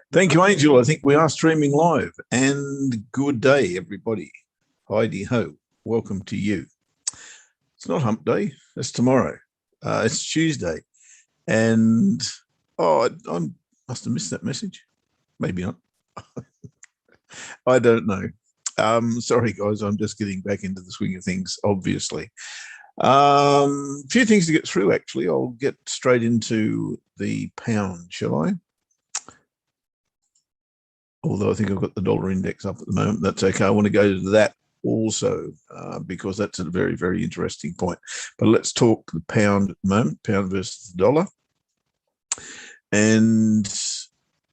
Thank you, Angel. I think we are streaming live. And good day, everybody. Heidi ho. Welcome to you. It's not hump day. It's tomorrow. It's Tuesday. And, I must have missed that message. Maybe not. I don't know. Sorry, guys. I'm just getting back into the swing of things, obviously. A few things to get through, actually. I'll get straight into the pound, shall I? Although I think I've got the dollar index up at the moment. That's okay. I want to go to that also because that's a very, very interesting point. But let's talk the pound at the moment, pound versus the dollar. And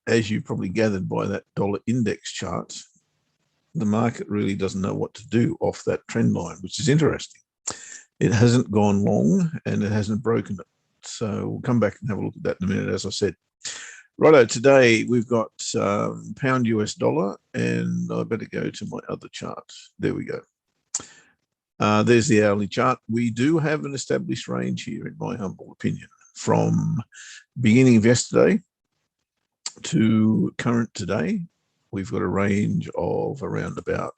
as you probably gathered by that dollar index chart, the market really doesn't know what to do off that trend line, which is interesting. It hasn't gone long and it hasn't broken it. So we'll come back and have a look at that in a minute, as I said. Righto, today we've got pound US dollar, and I better go to my other chart. There we go. There's the hourly chart. We do have an established range here, in my humble opinion, from beginning of yesterday to current today. We've got a range of around about,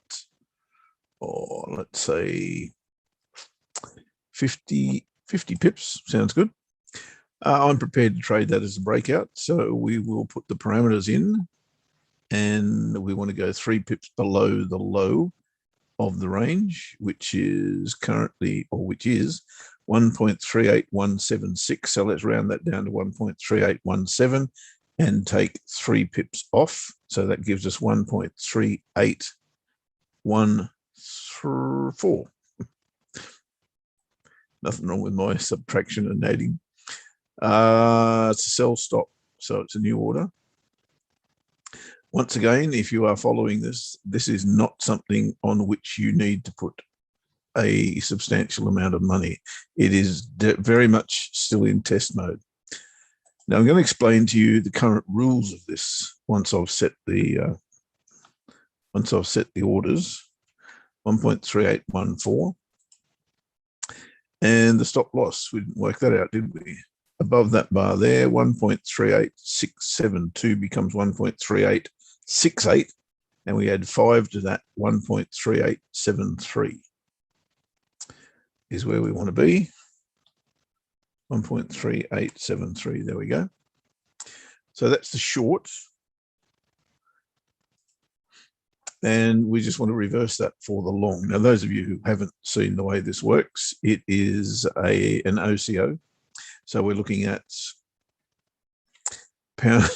let's say 50 pips. Sounds good. I'm prepared to trade that as a breakout, so we will put the parameters in, and we want to go 3 pips below the low of the range, which is currently, or which is 1.38176. So let's round that down to 1.3817 and take 3 pips off. So that gives us 1.3814. Nothing wrong with my subtraction and adding. It's a sell stop, so it's a new order. Once again, if you are following this, this is not something on which you need to put a substantial amount of money. It is very much still in test mode. Now I'm going to explain to you the current rules of this once I've set the orders. 1.3814, and the stop loss. We didn't work that out, did we? Above that bar there, 1.38672 becomes 1.3868, and we add 5 to that. 1.3873 is where we want to be. 1.3873, there we go. So that's the short, and we just want to reverse that for the long. Now, those of you who haven't seen the way this works, it is an OCO. So we're looking at pound,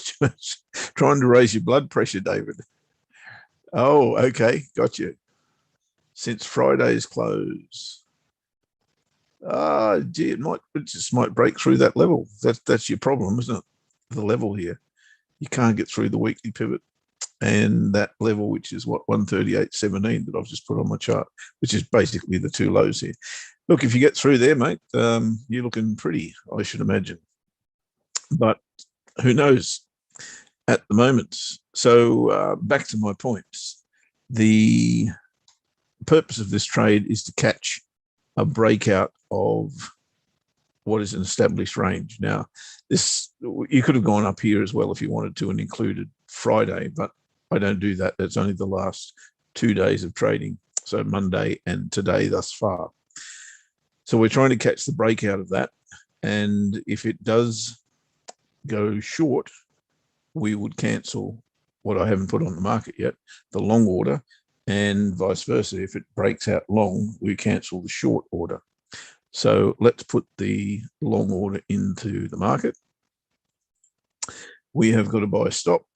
trying to raise your blood pressure, David. Oh, okay, got you. Since Friday's close. Gee, it just might break through that level. That's your problem, isn't it? The level here. You can't get through the weekly pivot. And that level, which is what, 138.17 that I've just put on my chart, which is basically the two lows here. Look, if you get through there, mate, you're looking pretty, I should imagine. But who knows at the moment. So back to my points. The purpose of this trade is to catch a breakout of what is an established range. Now, this, you could have gone up here as well if you wanted to and included Friday, but I don't do that. That's only the last 2 days of trading. So Monday and today thus far. So we're trying to catch the breakout of that. And if it does go short, we would cancel what I haven't put on the market yet, the long order, and vice versa. If it breaks out long, we cancel the short order. So let's put the long order into the market. We have got to buy a stop.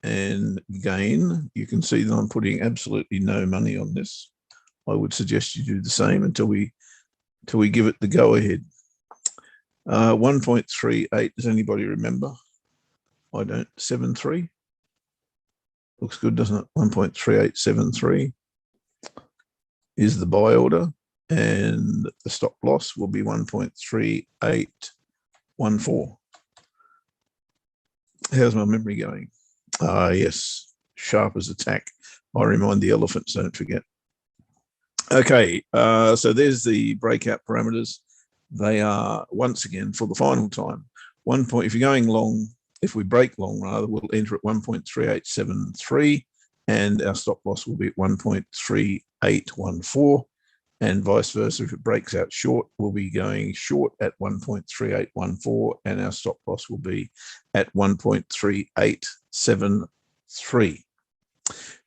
And again, you can see that I'm putting absolutely no money on this. I would suggest you do the same until we give it the go ahead. 1.38, does anybody remember? I don't. 73. Looks good, doesn't it? 1.3873 is the buy order, and the stop loss will be 1.3814. How's my memory going? Yes, sharp as a tack. I remind the elephants, don't forget. Okay, so there's the breakout parameters. They are, once again, for the final time, 1 point. If you're going long, if we break long, rather, we'll enter at 1.3873, and our stop loss will be at 1.3814, and vice versa. If it breaks out short, we'll be going short at 1.3814, and our stop loss will be at 1.3873.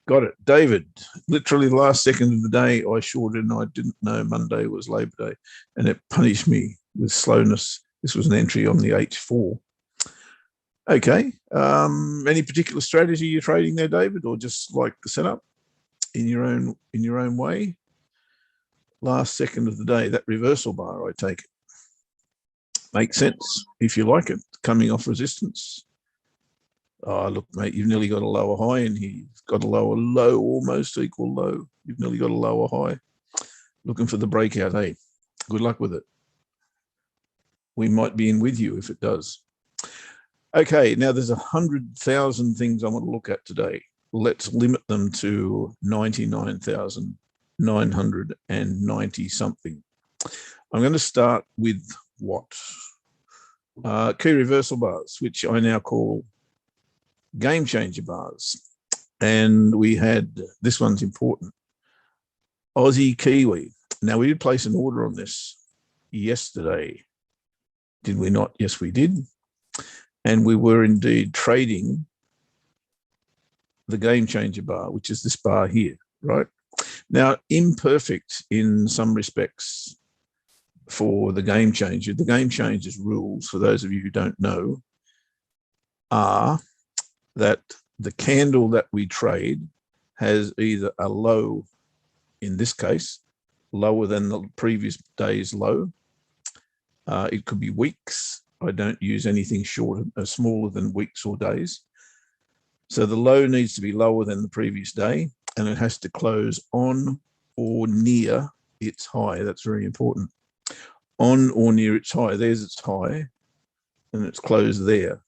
Got it. David, literally the last second of the day, I shorted and I didn't know Monday was Labor Day, and it punished me with slowness. This was an entry on the H4. Okay. Any particular strategy you're trading there, David, or just like the setup in your own way? Last second of the day, that reversal bar, I take it. Makes sense if you like it. Coming off resistance. Oh, look, mate, you've nearly got a lower high in here. You've got a lower low, almost equal low. You've nearly got a lower high. Looking for the breakout, hey? Good luck with it. We might be in with you if it does. Okay, now there's 100,000 things I want to look at today. Let's limit them to 99,990 something. I'm going to start with what? Key reversal bars, which I now call game changer bars. And we had, this one's important, Aussie Kiwi. Now, we did place an order on this yesterday. Did we not? Yes, we did. And we were indeed trading the game changer bar, which is this bar here, right? Now, imperfect in some respects for the game changer. The game changer's rules, for those of you who don't know, are that the candle that we trade has either a low, in this case, lower than the previous day's low. It could be weeks. I don't use anything shorter, smaller than weeks or days. So the low needs to be lower than the previous day, and it has to close on or near its high. That's very important. On or near its high. There's its high, and it's closed there.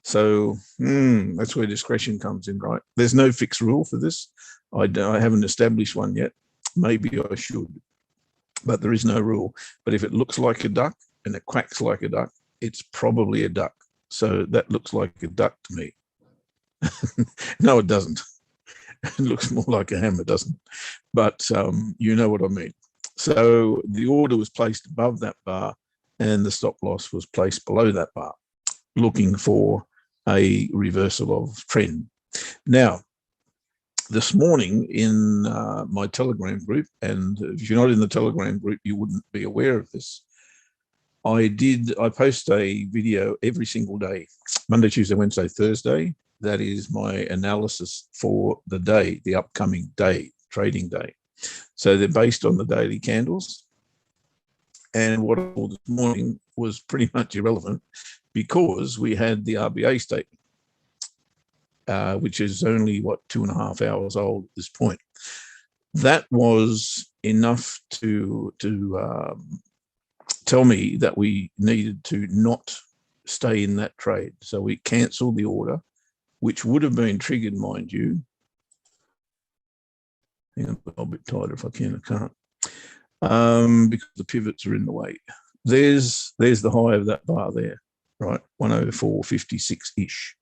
So that's where discretion comes in, right? There's no fixed rule for this. I haven't established one yet. Maybe I should, but there is no rule. But if it looks like a duck and it quacks like a duck, it's probably a duck. So that looks like a duck to me. No, it doesn't. It looks more like a hammer, doesn't it? But you know what I mean. So the order was placed above that bar and the stop loss was placed below that bar, looking for a reversal of trend. Now, this morning in my Telegram group, and if you're not in the Telegram group, you wouldn't be aware of this. I post a video every single day, Monday, Tuesday, Wednesday, Thursday. That is my analysis for the day, the upcoming day, trading day. So they're based on the daily candles. And what I saw this morning was pretty much irrelevant because we had the RBA statement, which is only, 2.5 hours old at this point. That was enough to tell me that we needed to not stay in that trade. So we cancelled the order, which would have been triggered, mind you. Hang on, a bit tighter if I can. I can't. Because the pivots are in the way. There's the high of that bar there, right? 104.56-ish.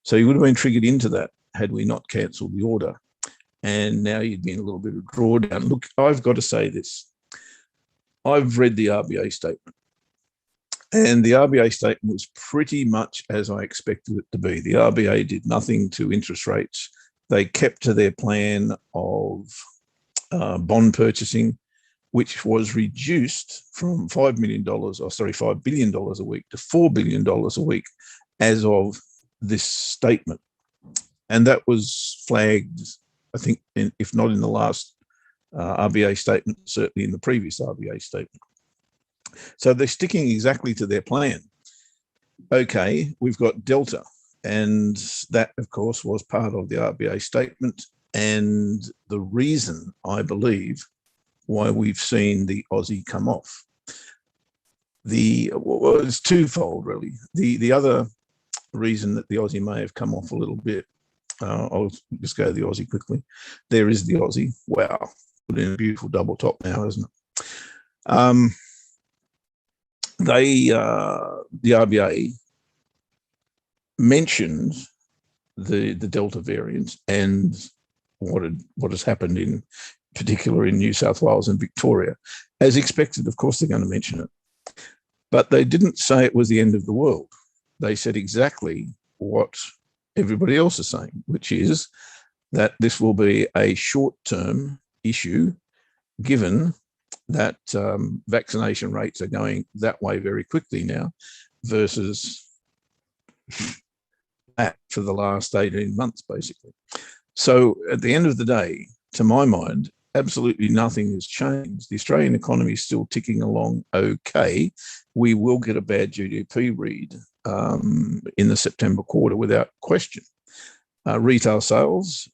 So you would have been triggered into that had we not cancelled the order. And now you'd be in a little bit of drawdown. Look, I've got to say this. I've read the RBA statement. And the RBA statement was pretty much as I expected it to be. The RBA did nothing to interest rates. They kept to their plan of bond purchasing, which was reduced from $5 billion a week to $4 billion a week as of this statement. And that was flagged, I think, if not in the last RBA statement, certainly in the previous RBA statement. So they're sticking exactly to their plan. Okay, we've got Delta, and that, of course, was part of the RBA statement and the reason, I believe, why we've seen the Aussie come off. It's twofold, really. The other reason that the Aussie may have come off a little bit, I'll just go to the Aussie quickly. There is the Aussie. Wow, put in a beautiful double top now, isn't it? The RBA mentioned the Delta variant and what has happened in particular in New South Wales and Victoria. As expected, of course, they're going to mention it. But they didn't say it was the end of the world. They said exactly what everybody else is saying, which is that this will be a short-term issue, given that vaccination rates are going that way very quickly now versus that for the last 18 months, basically. So at the end of the day, to my mind, absolutely nothing has changed. The Australian economy is still ticking along okay. We will get a bad GDP read in the September quarter without question. Retail sales,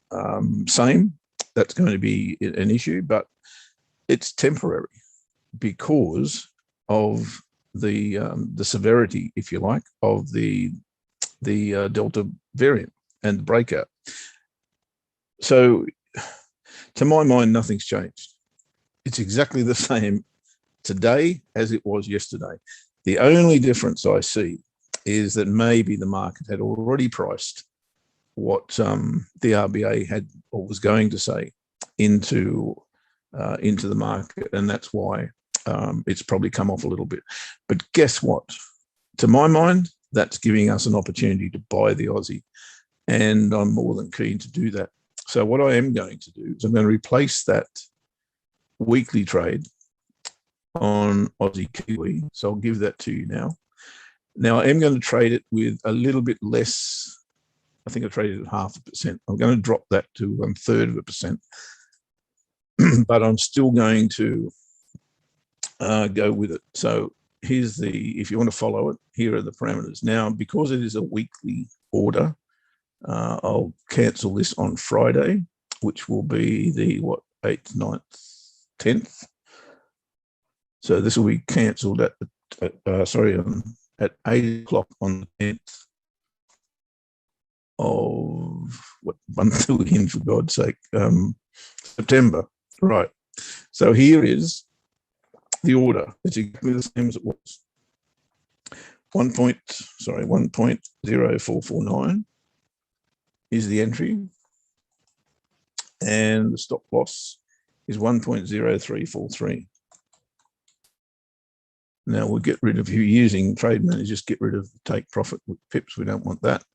same. That's going to be an issue, but it's temporary because of the severity, if you like, of the Delta variant and the breakout. So to my mind, nothing's changed. It's exactly the same today as it was yesterday. The only difference I see is that maybe the market had already priced what the RBA had or was going to say into the market, and that's why it's probably come off a little bit. But guess what? To my mind, that's giving us an opportunity to buy the Aussie, and I'm more than keen to do that. So what I am going to do is I'm going to replace that weekly trade on Aussie Kiwi. So I'll give that to you now. Now I am going to trade it with a little bit less. I think I traded at 0.5%. I'm going to drop that to 1/3%, but I'm still going to go with it. So here's if you want to follow it, here are the parameters. Now, because it is a weekly order, I'll cancel this on Friday, which will be the 8th, 9th, 10th. So this will be cancelled at 8 o'clock on the 10th of what month are we in, for God's sake? September. Right. So here is the order. It's exactly the same as it was. 1.0449 is the entry, and the stop loss is 1.0343. Now we'll get rid of, if you're using trade managers, just get rid of the take profit with pips. We don't want that.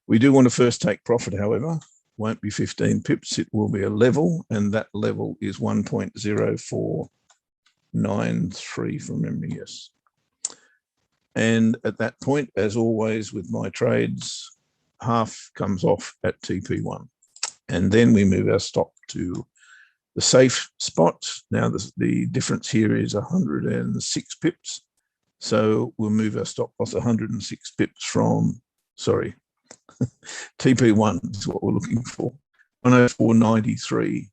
We do want to first take profit, however. Won't be 15 pips, it will be a level, and that level is 1.0493 from memory, yes. And at that point, as always with my trades, half comes off at TP1. And then we move our stop to the safe spot. Now the difference here is 106 pips. So we'll move our stop loss 106 pips from, sorry, TP1 is what we're looking for. 104.93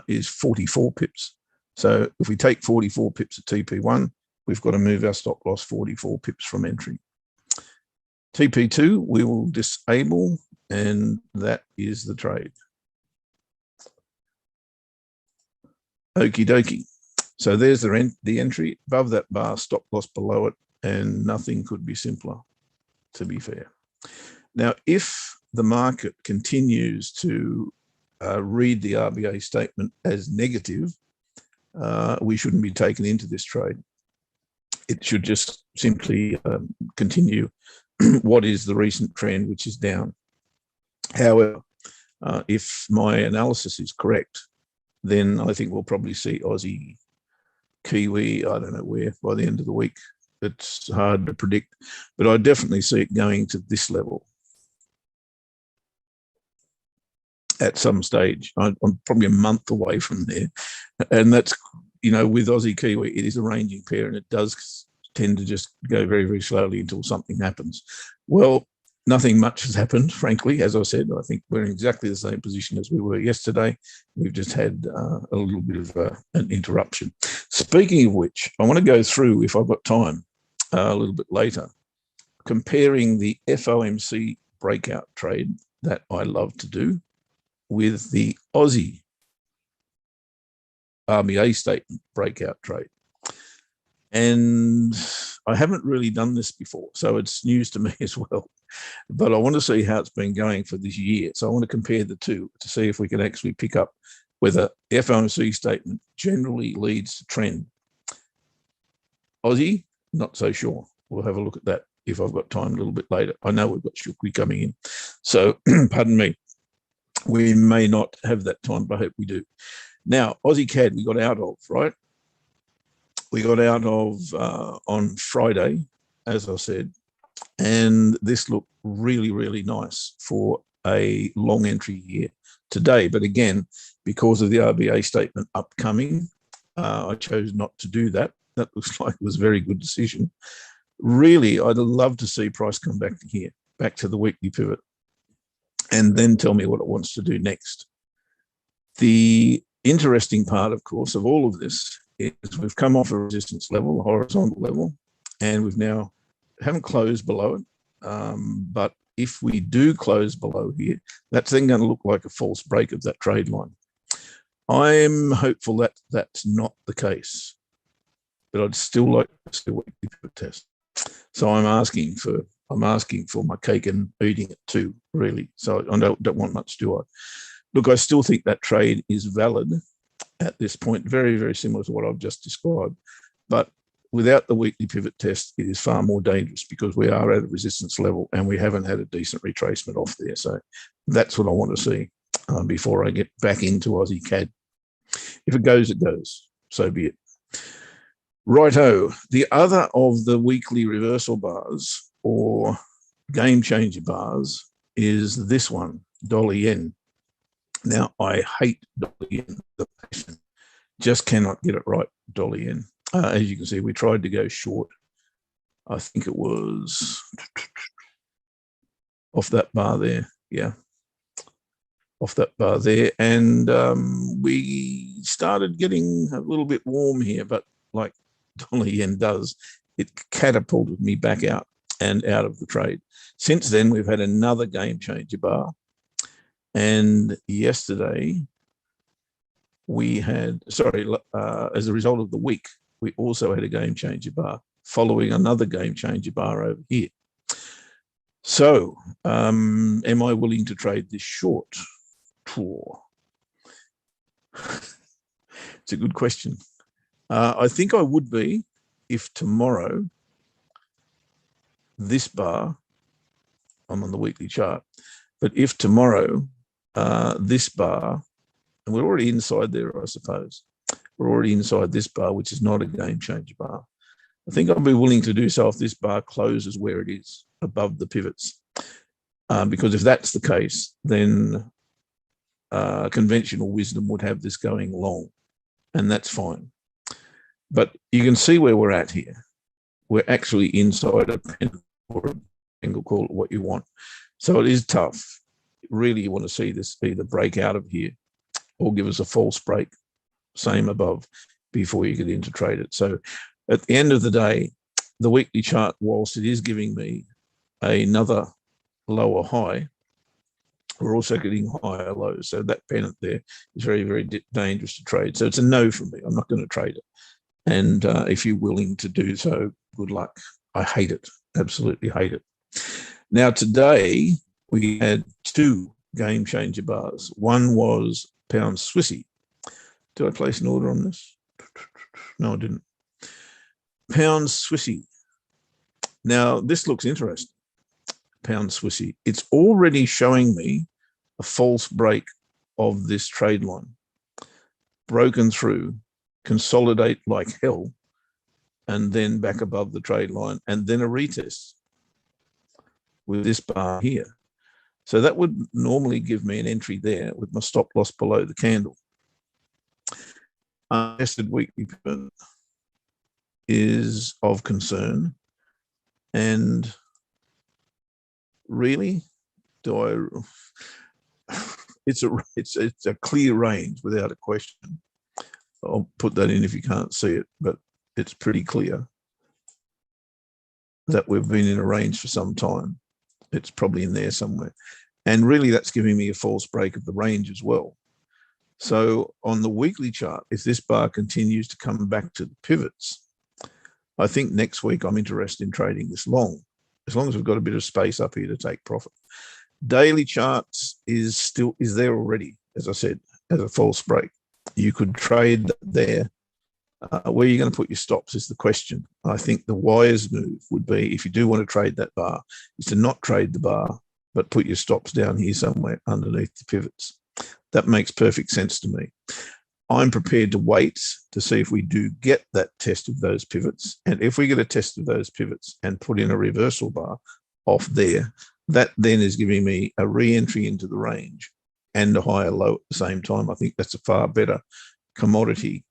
is 44 pips. So if we take 44 pips at TP1, we've got to move our stop loss 44 pips from entry. TP2 we will disable, and that is the trade. Okie dokie. So there's the entry. Above that bar, stop loss below it, and nothing could be simpler, to be fair. Now, if the market continues to read the RBA statement as negative, we shouldn't be taken into this trade. It should just simply continue what is the recent trend, which is down. However, if my analysis is correct, then I think we'll probably see Aussie Kiwi, I don't know where, by the end of the week. It's hard to predict, but I definitely see it going to this level at some stage. I'm probably a month away from there. And that's, you know, with Aussie Kiwi, it is a ranging pair, and it does tend to just go very, very slowly until something happens. Well, nothing much has happened, frankly. As I said, I think we're in exactly the same position as we were yesterday. We've just had a little bit of an interruption. Speaking of which, I want to go through, if I've got time, a little bit later, comparing the Fomc breakout trade that I love to do with the Aussie RBA statement breakout trade. And I haven't really done this before, so it's news to me as well. But I want to see how it's been going for this year. So I want to compare the two to see if we can actually pick up whether the FOMC statement generally leads to trend. Aussie, not so sure. We'll have a look at that if I've got time a little bit later. I know we've got Shukri coming in. So, pardon me, we may not have that time, but I hope we do. Now, Aussie Cad we got out of, right? We got out of on Friday, as I said, and this looked really, really nice for a long entry here today. But again, because of the RBA statement upcoming, I chose not to do that. That looks like it was a very good decision. Really, I'd love to see price come back to here, back to the weekly pivot, and then tell me what it wants to do next. The interesting part, of course, of all of this is we've come off a resistance level, a horizontal level, and we've now haven't closed below it. But if we do close below here, that's then going to look like a false break of that trade line. I'm hopeful that that's not the case, but I'd still like to see a weekly pivot test. So I'm asking for my cake and eating it too, really. So I don't want much, do I? Look, I still think that trade is valid at this point, very, very similar to what I've just described. But without the weekly pivot test, it is far more dangerous because we are at a resistance level and we haven't had a decent retracement off there. So that's what I want to see before I get back into Aussie Cad. If it goes, it goes. So be it. Righto. The other of the weekly reversal bars or game changer bars is this one, dollar yen. Now, I hate dollar yen, the passion. Just cannot get it right, dollar yen. As you can see, we tried to go short. I think it was off that bar there. Yeah, off that bar there. And we started getting a little bit warm here, but like dollar yen does, it catapulted me back out and out of the trade. Since then, we've had another game changer bar. And yesterday, we had, as a result of the week, we also had a game changer bar following another game changer bar over here. So am I willing to trade this short? It's a good question. I think I would be if tomorrow this bar, I'm on the weekly chart, but if tomorrow this bar, and we're already inside there, I suppose. We're already inside this bar, which is not a game changer bar. I think I'll be willing to do so if this bar closes where it is, above the pivots. Because if that's the case, then conventional wisdom would have this going long, and that's fine. But you can see where we're at here. We're actually inside a pen or a angle, call it what you want. So it is tough. Really, you want to see this either break out of here or give us a false break, same above, before you get into trade it. So at the end of the day, the weekly chart, whilst it is giving me another lower high, we're also getting higher lows. So that pennant there is very, very dangerous to trade. So it's a no from me. I'm not going to trade it. And if you're willing to do so, good luck. I hate it. Absolutely hate it. Now, today, we had two game changer bars. One was pound Swissy. Did I place an order on this? No, I didn't. Pound Swissy. Now, this looks interesting. Pound Swissy. It's already showing me a false break of this trade line. Broken through, consolidate like hell, and then back above the trade line, and then a retest with this bar here. So that would normally give me an entry there with my stop loss below the candle. Tested weekly pivot is of concern. And really, it's a clear range without a question. I'll put that in if you can't see it, but it's pretty clear that we've been in a range for some time. It's probably in there somewhere. And really, that's giving me a false break of the range as well. So on the weekly chart, if this bar continues to come back to the pivots, I think next week I'm interested in trading this long, as long as we've got a bit of space up here to take profit. Daily charts is there already, as I said, as a false break. You could trade there. Where you're going to put your stops is the question. I think the wise move would be, if you do want to trade that bar, is to not trade the bar, but put your stops down here somewhere underneath the pivots. That makes perfect sense to me. I'm prepared to wait to see if we do get that test of those pivots. And if we get a test of those pivots and put in a reversal bar off there, that then is giving me a re-entry into the range and a higher low at the same time. I think that's a far better commodity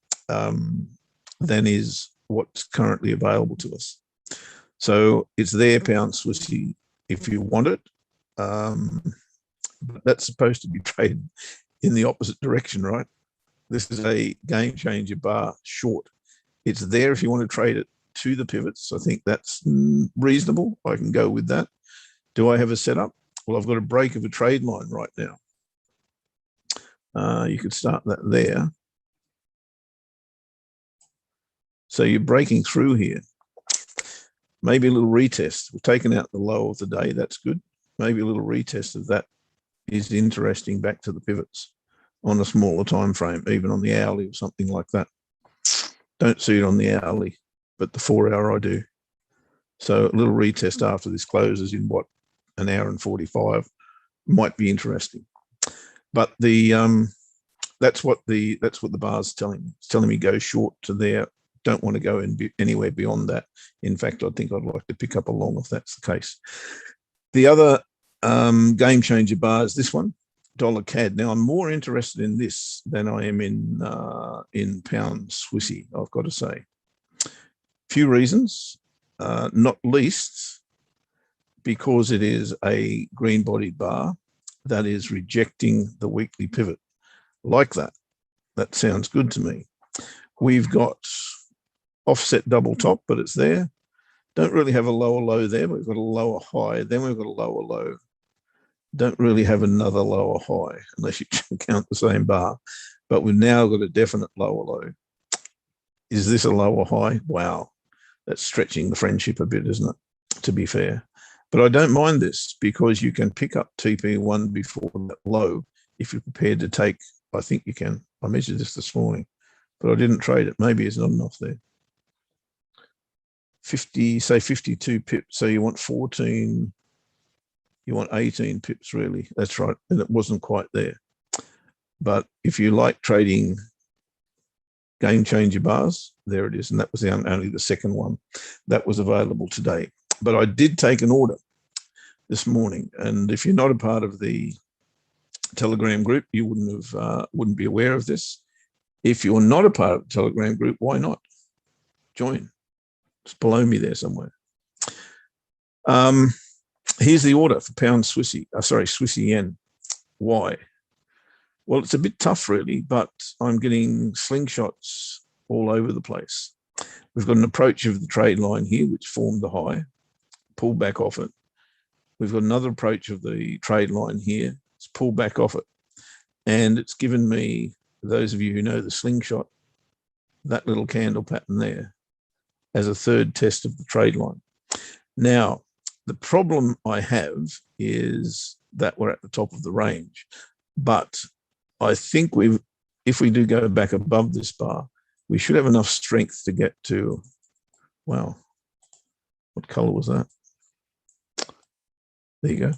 than is what's currently available to us. So it's there, pound Swissy, if you want it. But that's supposed to be traded in the opposite direction, right? This is a game changer bar short. It's there if you want to trade it to the pivots. I think that's reasonable. I can go with that. Do I have a setup? Well, I've got a break of a trade line right now. You could start that there. So you're breaking through here. Maybe a little retest. We've taken out the low of the day. That's good. Maybe a little retest of that is interesting back to the pivots on a smaller time frame, even on the hourly or something like that. Don't see it on the hourly, but the 4 hour I do. So a little retest after this closes in what, an hour and 45 might be interesting. But the that's what the bar's telling me. It's telling me go short to there. Don't want to go anywhere beyond that. In fact, I think I'd like to pick up a long if that's the case. The other game changer bar is this one, $CAD. Now I'm more interested in this than I am in pound Swissy, I've got to say. Few reasons, not least because it is a green-bodied bar that is rejecting the weekly pivot like that. That sounds good to me. We've got offset double top, but it's there. Don't really have a lower low there. We've got a lower high. Then we've got a lower low. Don't really have another lower high unless you count the same bar. But we've now got a definite lower low. Is this a lower high? Wow. That's stretching the friendship a bit, isn't it? To be fair. But I don't mind this because you can pick up TP1 before that low if you're prepared to take. I think you can. I measured this morning, but I didn't trade it. Maybe it's not enough there. 50, say 52 pips. So you want 14, you want 18 pips really. That's right. And it wasn't quite there. But if you like trading game changer bars, there it is. And that was only the second one that was available today. But I did take an order this morning. And if you're not a part of the Telegram group, you wouldn't be aware of this. If you're not a part of the Telegram group, why not? Join. It's below me there somewhere. Here's the order for pound Swissy Yen. Why? Well, it's a bit tough really, but I'm getting slingshots all over the place. We've got an approach of the trade line here, which formed the high, pulled back off it. We've got another approach of the trade line here. It's pulled back off it. And it's given me, those of you who know the slingshot, that little candle pattern there as a third test of the trade line. Now, the problem I have is that we're at the top of the range. But I think if we do go back above this bar, we should have enough strength to get to, wow, what color was that? There you go.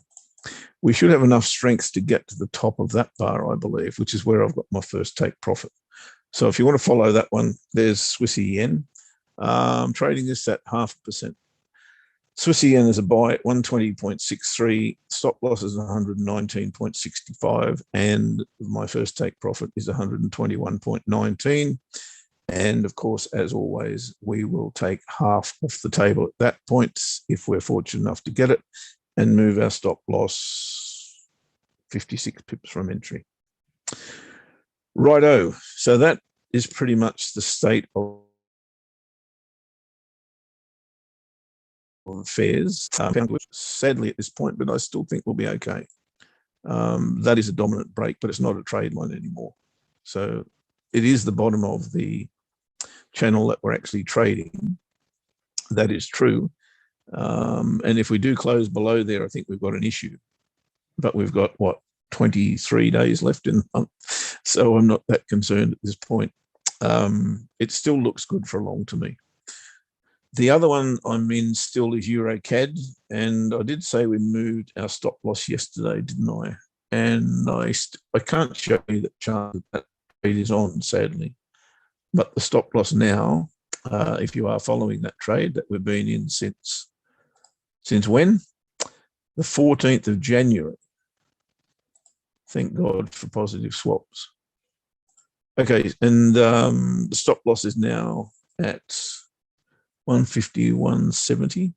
We should have enough strength to get to the top of that bar, I believe, which is where I've got my first take profit. So if you want to follow that one, there's Swissy Yen. I'm trading this at 0.5%. Swissy Yen is a buy at 120.63. Stop loss is 119.65. And my first take profit is 121.19. And of course, as always, we will take half off the table at that point if we're fortunate enough to get it, and move our stop loss 56 pips from entry. Righto. So that is pretty much the state of affairs. Sadly at this point, but I still think we'll be okay. That is a dominant break, but it's not a trade line anymore. So it is the bottom of the channel that we're actually trading. that is true. And if we do close below there, I think we've got an issue. But we've got, what, 23 days left in the month. So I'm not that concerned at this point. It still looks good for long to me. The other one I'm in still is Eurocad. And I did say we moved our stop loss yesterday, didn't I? And I can't show you that chart that trade is on, sadly. But the stop loss now, if you are following that trade that we've been in since when? The 14th of January. Thank God for positive swaps. Okay, and the stop loss is now at 151.70,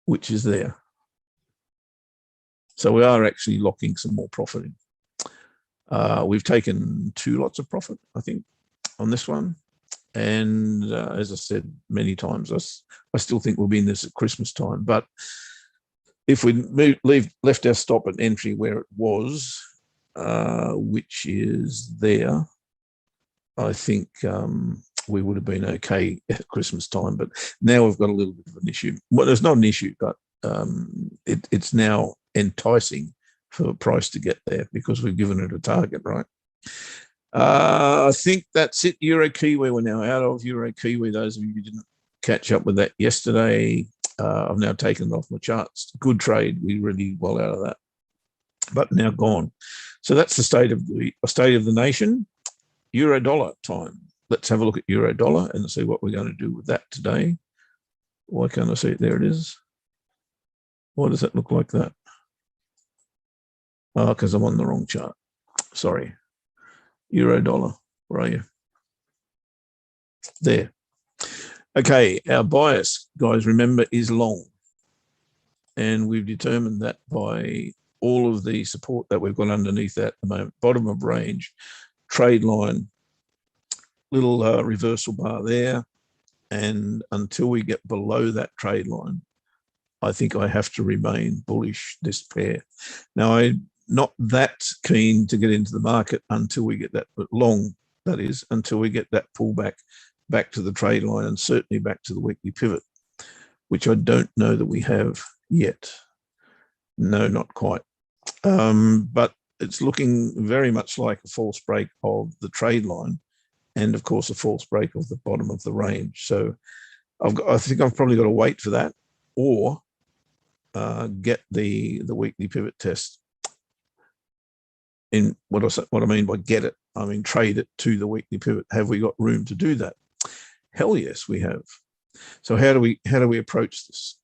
which is there. So we are actually locking some more profit in. We've taken 2 lots of profit, I think, on this one. And as I said many times, I still think we'll be in this at Christmas time. But if we left our stop at entry where it was, which is there, I think we would have been okay at Christmas time. But now we've got a little bit of an issue. Well, it's not an issue, but it's now enticing for the price to get there because we've given it a target, right? I think that's it. Euro Kiwi, we're now out of Euro Kiwi. Those of you who didn't catch up with that yesterday, I've now taken it off my charts. Good trade. We really well out of that, but now gone. So that's the state of the nation. Euro dollar time. Let's have a look at euro dollar and see what we're going to do with that today. Why can't I see it? There it is. Why does that look like that? Oh, because I'm on the wrong chart. Sorry. Euro dollar. Where are you? There. Okay, our bias, guys, remember, is long. And we've determined that by all of the support that we've got underneath that at the moment. Bottom of range, trade line, little reversal bar there. And until we get below that trade line, I think I have to remain bullish this pair. Now, I'm not that keen to get into the market until we get that, but long, that is, until we get that pullback back to the trade line and certainly back to the weekly pivot, which I don't know that we have yet. No, not quite. But it's looking very much like a false break of the trade line and, of course, a false break of the bottom of the range. So I think I've probably got to wait for that or get the weekly pivot test. In what I mean by get it, I mean trade it to the weekly pivot. Have we got room to do that? Hell yes, we have. So how do we approach this?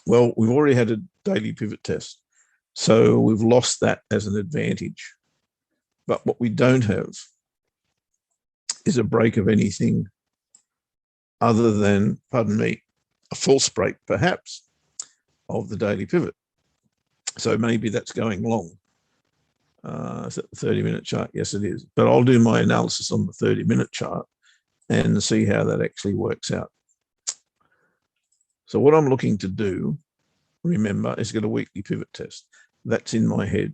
Well, we've already had a daily pivot test, so we've lost that as an advantage. But what we don't have is a break of anything other than, pardon me, a false break, perhaps, of the daily pivot. So maybe that's going long. Is that the 30-minute chart? Yes, it is. But I'll do my analysis on the 30-minute chart and see how that actually works out. So what I'm looking to do, remember, is get a weekly pivot test. That's in my head.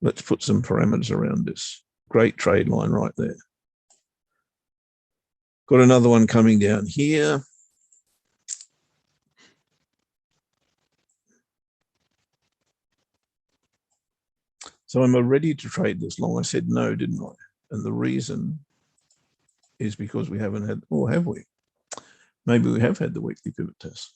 Let's put some parameters around this. Great trade line right there. Got another one coming down here. So am I ready to trade this long? I said no, didn't I? And the reason is because we haven't had, or have we? Maybe we have had the weekly pivot test.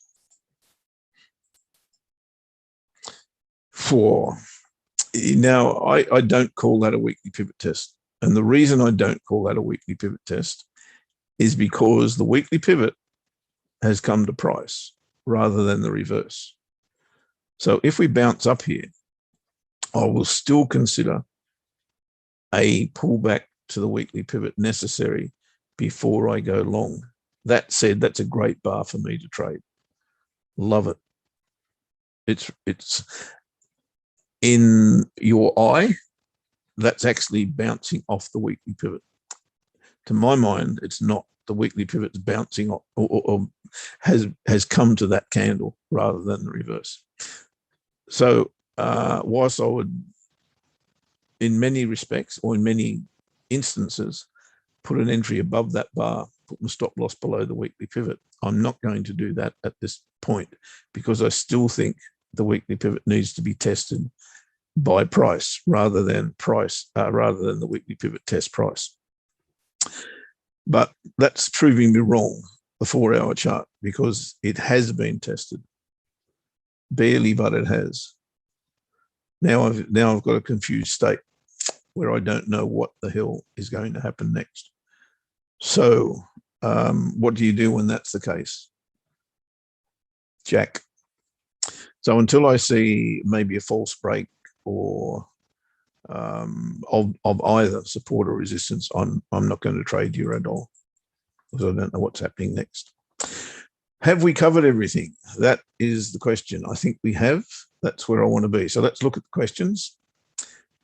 Now, I don't call that a weekly pivot test. And the reason I don't call that a weekly pivot test is because the weekly pivot has come to price rather than the reverse. So if we bounce up here, I will still consider a pullback to the weekly pivot necessary before I go long. That said, that's a great bar for me to trade. Love it. It's in your eye, that's actually bouncing off the weekly pivot. To my mind, it's not. The weekly pivot's bouncing off or has come to that candle rather than the reverse. So whilst I would, in many respects or in many instances, put an entry above that bar put my stop loss below the weekly pivot. I'm not going to do that at this point because I still think the weekly pivot needs to be tested by price rather than the weekly pivot test price. But that's proving me wrong, the 4-hour chart, because it has been tested. Barely, but it has. Now I've got a confused state where I don't know what the hell is going to happen next. So what do you do when that's the case? Jack. So until I see maybe a false break or of either support or resistance, I'm not going to trade Eurodollar because I don't know what's happening next. Have we covered everything? That is the question. I think we have. That's where I want to be. So let's look at the questions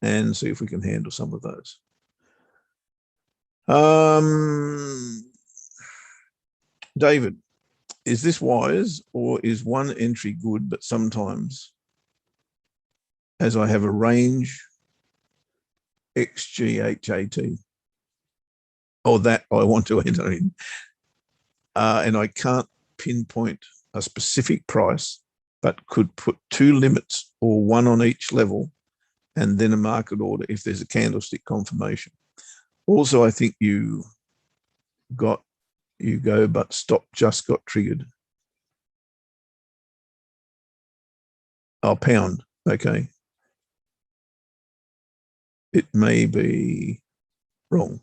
and see if we can handle some of those. David, is this wise, or is one entry good, but sometimes, as I have a range XGHAT, or that I want to enter in, and I can't pinpoint a specific price, but could put 2 limits or one on each level and then a market order if there's a candlestick confirmation. Also, I think you go, but stop just got triggered. Oh, pound. Okay. It may be wrong.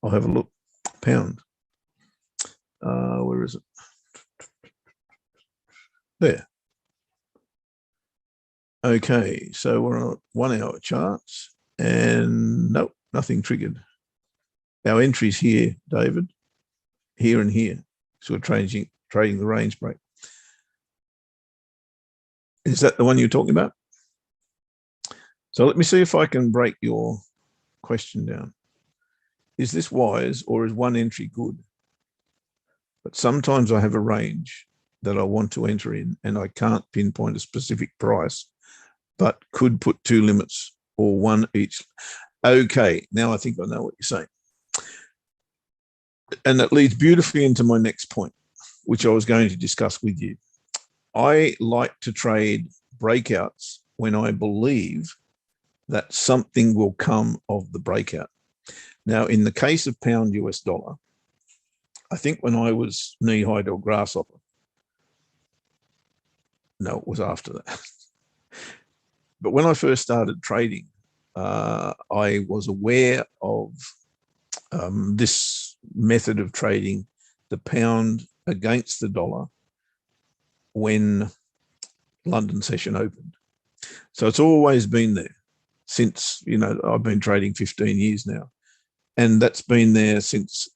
I'll have a look. Pound. Where is it? There. Okay, so we're on 1-hour charts, and nope, nothing triggered. Our entries here, David, here and here. So we're trading the range break. Is that the one you're talking about? So let me see if I can break your question down. Is this wise, or is one entry good? But sometimes I have a range that I want to enter in, and I can't pinpoint a specific price, but could put 2 limits or one each. Okay, now I think I know what you're saying. And that leads beautifully into my next point, which I was going to discuss with you. I like to trade breakouts when I believe that something will come of the breakout. Now, in the case of pound US dollar, I think when I was knee-high to a grasshopper, no, it was after that. But when I first started trading, I was aware of this method of trading the pound against the dollar when London session opened. So it's always been there since, I've been trading 15 years now. And that's been there since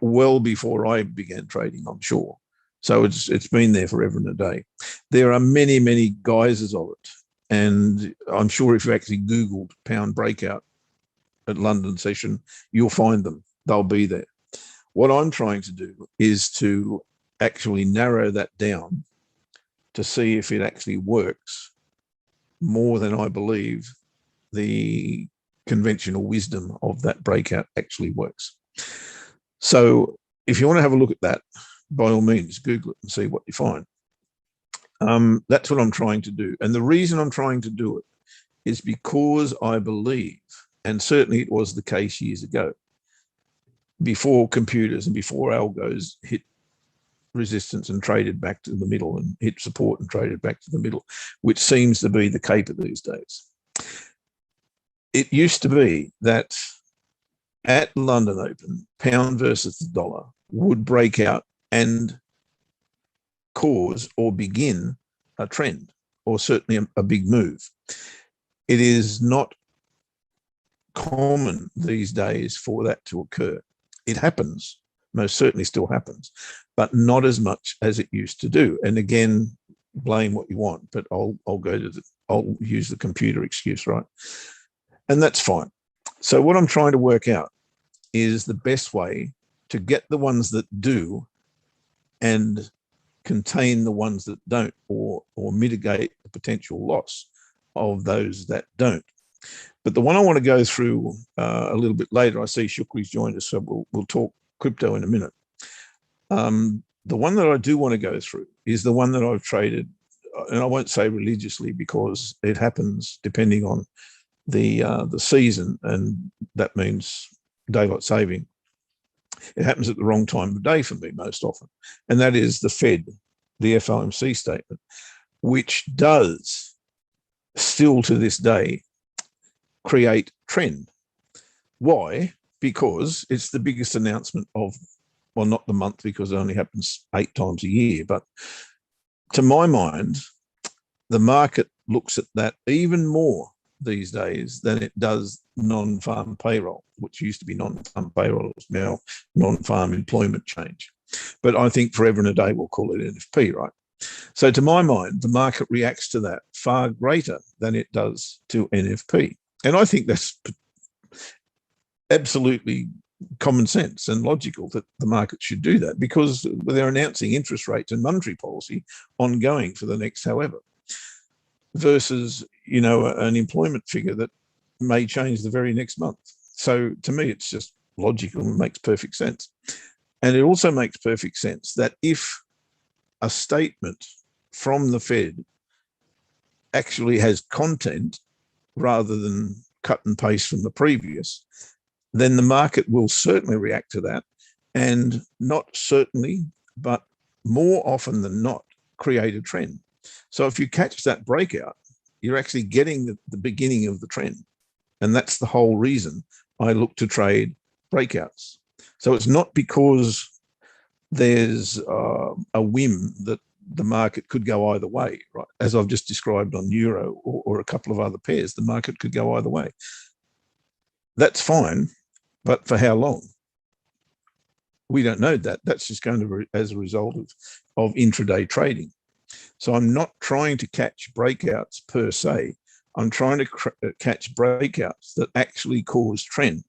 well before I began trading, I'm sure. So it's been there forever and a day. There are many, many guises of it. And I'm sure if you actually Googled pound breakout at London session, you'll find them. They'll be there. What I'm trying to do is to actually narrow that down to see if it actually works more than I believe the conventional wisdom of that breakout actually works. So if you want to have a look at that, by all means, Google it and see what you find. That's what I'm trying to do. And the reason I'm trying to do it is because I believe, and certainly it was the case years ago, before computers and before algos hit resistance and traded back to the middle and hit support and traded back to the middle, which seems to be the caper these days. It used to be that at London Open, pound versus the dollar would break out and cause or begin a trend, or certainly a big move. It is not common these days for that to occur. It happens, most certainly still happens, but not as much as it used to do. And again, blame what you want, but I'll use the computer excuse, right? And that's fine. So what I'm trying to work out is the best way to get the ones that do and contain the ones that don't, or mitigate the potential loss of those that don't. But the one I want to go through a little bit later, I see Shukri's joined us, so we'll talk crypto in a minute. The one that I do want to go through is the one that I've traded, and I won't say religiously because it happens depending on the season, and that means daylight saving. It happens at the wrong time of day for me most often, and that is the Fed, the FOMC statement, which does still to this day create trend. Why? Because it's the biggest announcement of, well, not the month because it only happens 8 times a year, but to my mind, the market looks at that even more these days than it does non-farm payroll, which used to be non-farm payroll, is now non-farm employment change. But I think forever and a day we'll call it NFP, right? So to my mind, the market reacts to that far greater than it does to NFP. And I think that's absolutely common sense and logical that the market should do that, because they're announcing interest rates and monetary policy ongoing for the next however, versus, you know, an employment figure that may change the very next month. So to me, it's just logical and makes perfect sense. And it also makes perfect sense that if a statement from the Fed actually has content rather than cut and paste from the previous, then the market will certainly react to that, and not certainly, but more often than not, create a trend. So if you catch that breakout, you're actually getting the beginning of the trend. And that's the whole reason I look to trade breakouts. So it's not because there's a whim that the market could go either way, right? As I've just described on Euro or a couple of other pairs, the market could go either way. That's fine, but for how long? We don't know that. That's just going to be as a result of intraday trading. So I'm not trying to catch breakouts per se. I'm trying to catch breakouts that actually cause trend.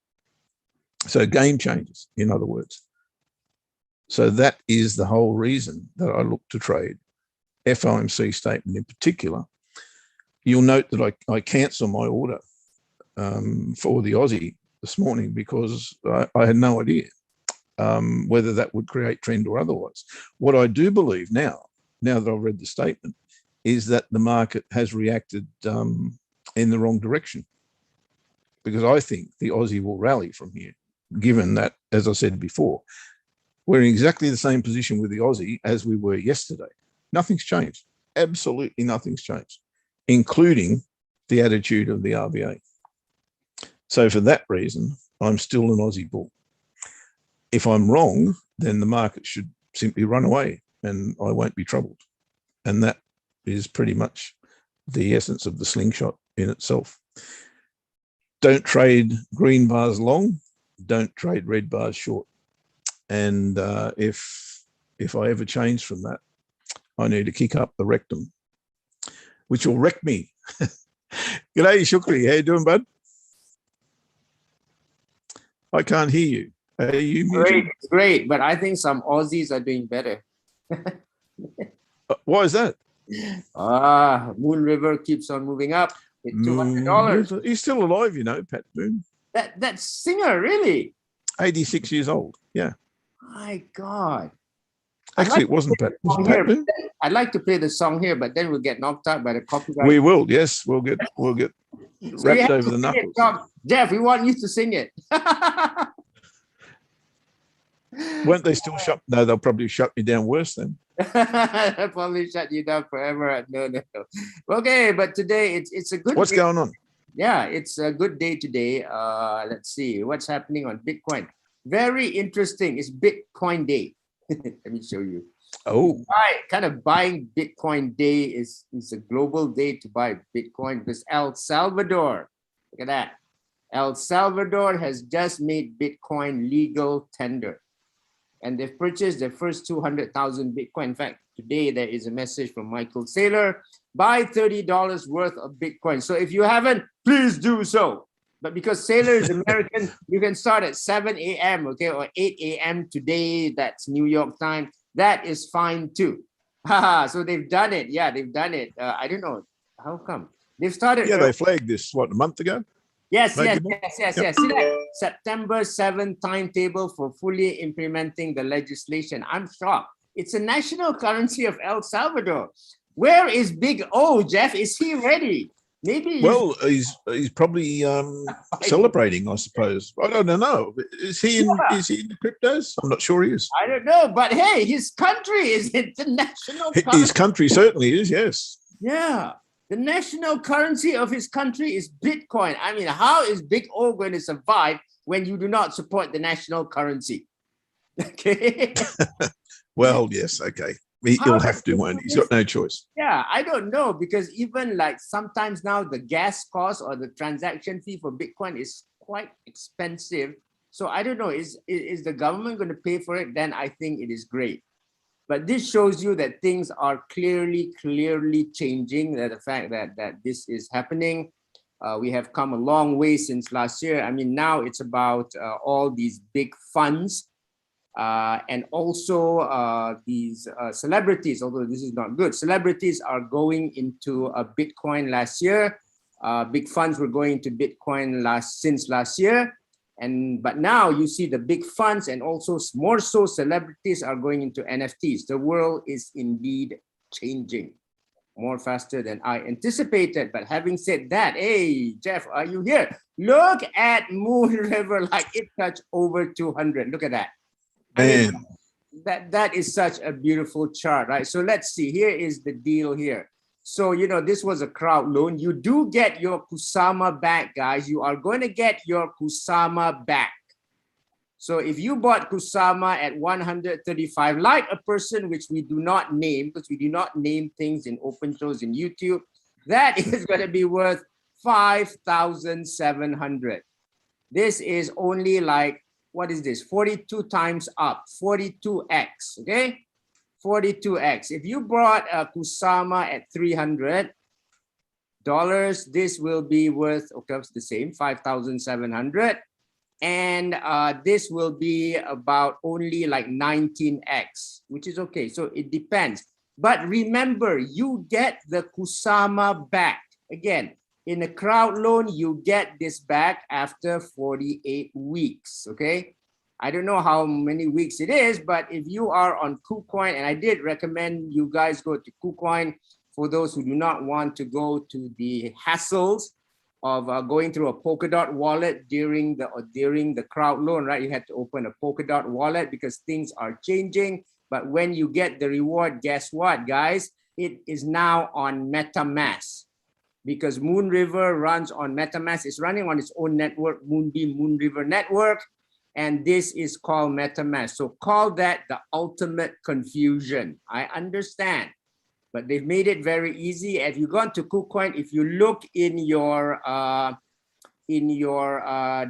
So game changes, in other words. So that is the whole reason that I look to trade FOMC statement in particular. You'll note that I cancel my order for the Aussie this morning because I had no idea whether that would create trend or otherwise. What I do believe now that I've read the statement, is that the market has reacted in the wrong direction, because I think the Aussie will rally from here, given that, as I said before, we're in exactly the same position with the Aussie as we were yesterday. Nothing's changed. Absolutely nothing's changed, including the attitude of the RBA. So for that reason, I'm still an Aussie bull. If I'm wrong, then the market should simply run away and I won't be troubled. And that is pretty much the essence of the slingshot in itself. Don't trade green bars long, don't trade red bars short. And if I ever change from that, I need to kick up the rectum, which will wreck me. G'day, Shukri. How you doing, bud? I can't hear you. Are you muted? Great. But I think some Aussies are doing better. Why is that? Moon River keeps on moving up. It's $200. He's still alive, you know, Pat Boone. That singer, really? 86 years old. Yeah. My God. Actually, it wasn't Pat. Was it Pat Boone? I'd like to play the song here, but then we'll get knocked out by the copyright. We will. Yes, we'll get wrapped over the knuckles. Jeff, we want you to sing it. Won't they still shut? No, they'll probably shut me down worse then. They'll probably shut you down forever. No. Okay, but today it's a good. What's going on? Yeah, it's a good day today. Let's see what's happening on Bitcoin. Very interesting. It's Bitcoin Day. Let me show you. Oh, kind of buying Bitcoin Day is a global day to buy Bitcoin because El Salvador. Look at that. El Salvador has just made Bitcoin legal tender. And they've purchased their first 200,000 Bitcoin. In fact, today there is a message from Michael Saylor, buy $30 worth of Bitcoin. So if you haven't, please do so. But because Saylor is American, you can start at 7 a.m., okay, or 8 a.m. today. That's New York time. That is fine too. So they've done it. Yeah, they've done it. I don't know. How come? They've started. Yeah, they flagged this, what, a month ago? Yes, Mate, yes, good morning. yes, yes, Yep. yes. See that September 7th timetable for fully implementing the legislation. I'm shocked. It's a national currency of El Salvador. Where is Big O, Jeff? Is he ready? Maybe he's Well, he's probably celebrating, I suppose. I don't know. Is he in the cryptos? I'm not sure he is. I don't know, but hey, his country is international currency. His country certainly is, yes. Yeah. The national currency of his country is Bitcoin. I mean, how is Big O going to survive when you do not support the national currency? Okay. Well, yes, okay. He'll have to, won't he? He's got no choice. Yeah, I don't know, because even like sometimes now the gas cost or the transaction fee for Bitcoin is quite expensive. So I don't know, is the government going to pay for it? Then I think it is great. But this shows you that things are clearly changing, that the fact that this is happening. We have come a long way since last year. I mean, now it's about all these big funds and also these celebrities, although this is not good. Celebrities are going into Bitcoin last year. Big funds were going to Bitcoin since last year. But now you see the big funds and also more so celebrities are going into NFTs. The world is indeed changing more faster than I anticipated. But having said that, hey, Jeff, are you here? Look at Moon River, like it touched over 200. Look at that. Man. I mean, that is such a beautiful chart, right? So let's see. Here is the deal here. So, you know, this was a crowd loan. You do get your Kusama back, guys. You are going to get your Kusama back. So if you bought Kusama at 135, like a person which we do not name, because we do not name things in open shows in YouTube, that is going to be worth 5,700. This is only like, what is this? 42 times up, 42x, okay? 42x. If you brought a Kusama at $300, this will be worth, okay, it's the same, 5,700. And this will be about only like 19x, which is okay. So it depends. But remember, you get the Kusama back. Again, in a crowd loan, you get this back after 48 weeks, okay? I don't know how many weeks it is, but if you are on KuCoin, and I did recommend you guys go to KuCoin for those who do not want to go to the hassles of going through a Polkadot wallet during the crowd loan, right? You had to open a Polkadot wallet because things are changing. But when you get the reward, guess what, guys? It is now on MetaMask, because Moon River runs on MetaMask. It's running on its own network, Moonbeam Moon River network. And this is called MetaMask. So call that the ultimate confusion. I understand, but they've made it very easy. If you go to KuCoin, if you look in your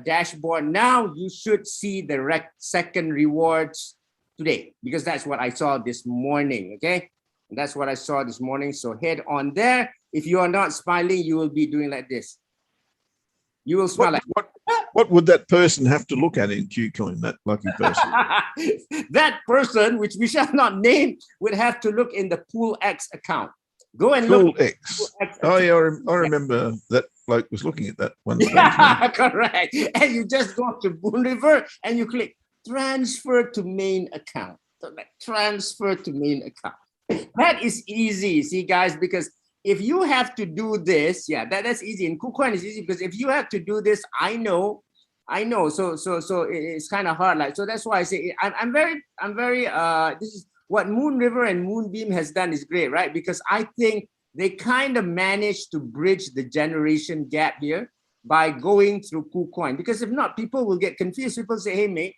dashboard now, you should see the second rewards today, because that's what I saw this morning. Okay, and that's what I saw this morning. So head on there. If you are not smiling, you will be doing like this. You will smile like. What would that person have to look at in KuCoin, that lucky person? That person, which we shall not name, would have to look in the Pool X account. Go and Pool look. X. Oh, yeah, I remember that bloke was looking at that one. Yeah, correct. And you just go to Moon River and you click transfer to main account. So like, transfer to main account. That is easy, see, guys, because if you have to do this, yeah, that's easy. And KuCoin is easy because if you have to do this, I know. So it's kind of hard. Like, so that's why I say I'm very. This is what Moon River and Moonbeam has done is great, right? Because I think they kind of managed to bridge the generation gap here by going through KuCoin. Because if not, people will get confused. People say, "Hey, mate,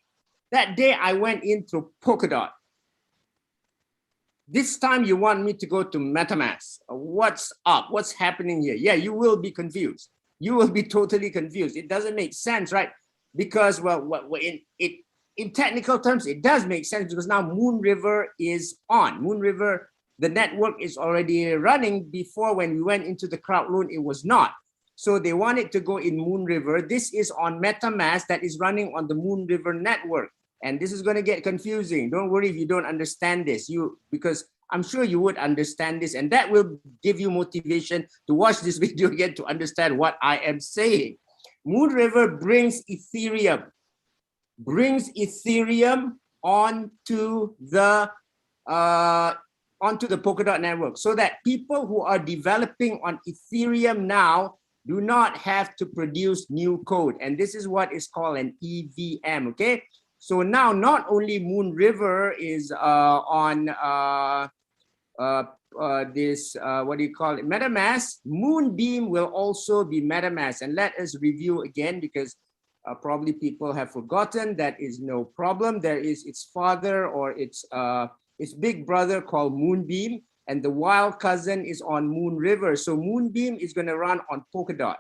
that day I went in through Polkadot. This time you want me to go to MetaMask. What's up? What's happening here?" Yeah, you will be confused. You will be totally confused. It doesn't make sense, right? Because, well, in technical terms, it does make sense because now Moon River is on. Moon River, the network is already running. Before, when we went into the crowd loan, it was not. So they wanted to go in Moon River. This is on MetaMask that is running on the Moon River network. And this is going to get confusing. Don't worry if you don't understand this, because I'm sure you would understand this, and that will give you motivation to watch this video again to understand what I am saying. Moon River brings Ethereum onto the Polkadot network, so that people who are developing on Ethereum now do not have to produce new code. And this is what is called an EVM, okay? So now not only Moon River is on this, what do you call it, MetaMask, Moonbeam will also be MetaMask. And let us review again, because probably people have forgotten. That is no problem. There is its father, or its big brother called Moonbeam, and the wild cousin is on Moon River. So Moonbeam is going to run on Polkadot,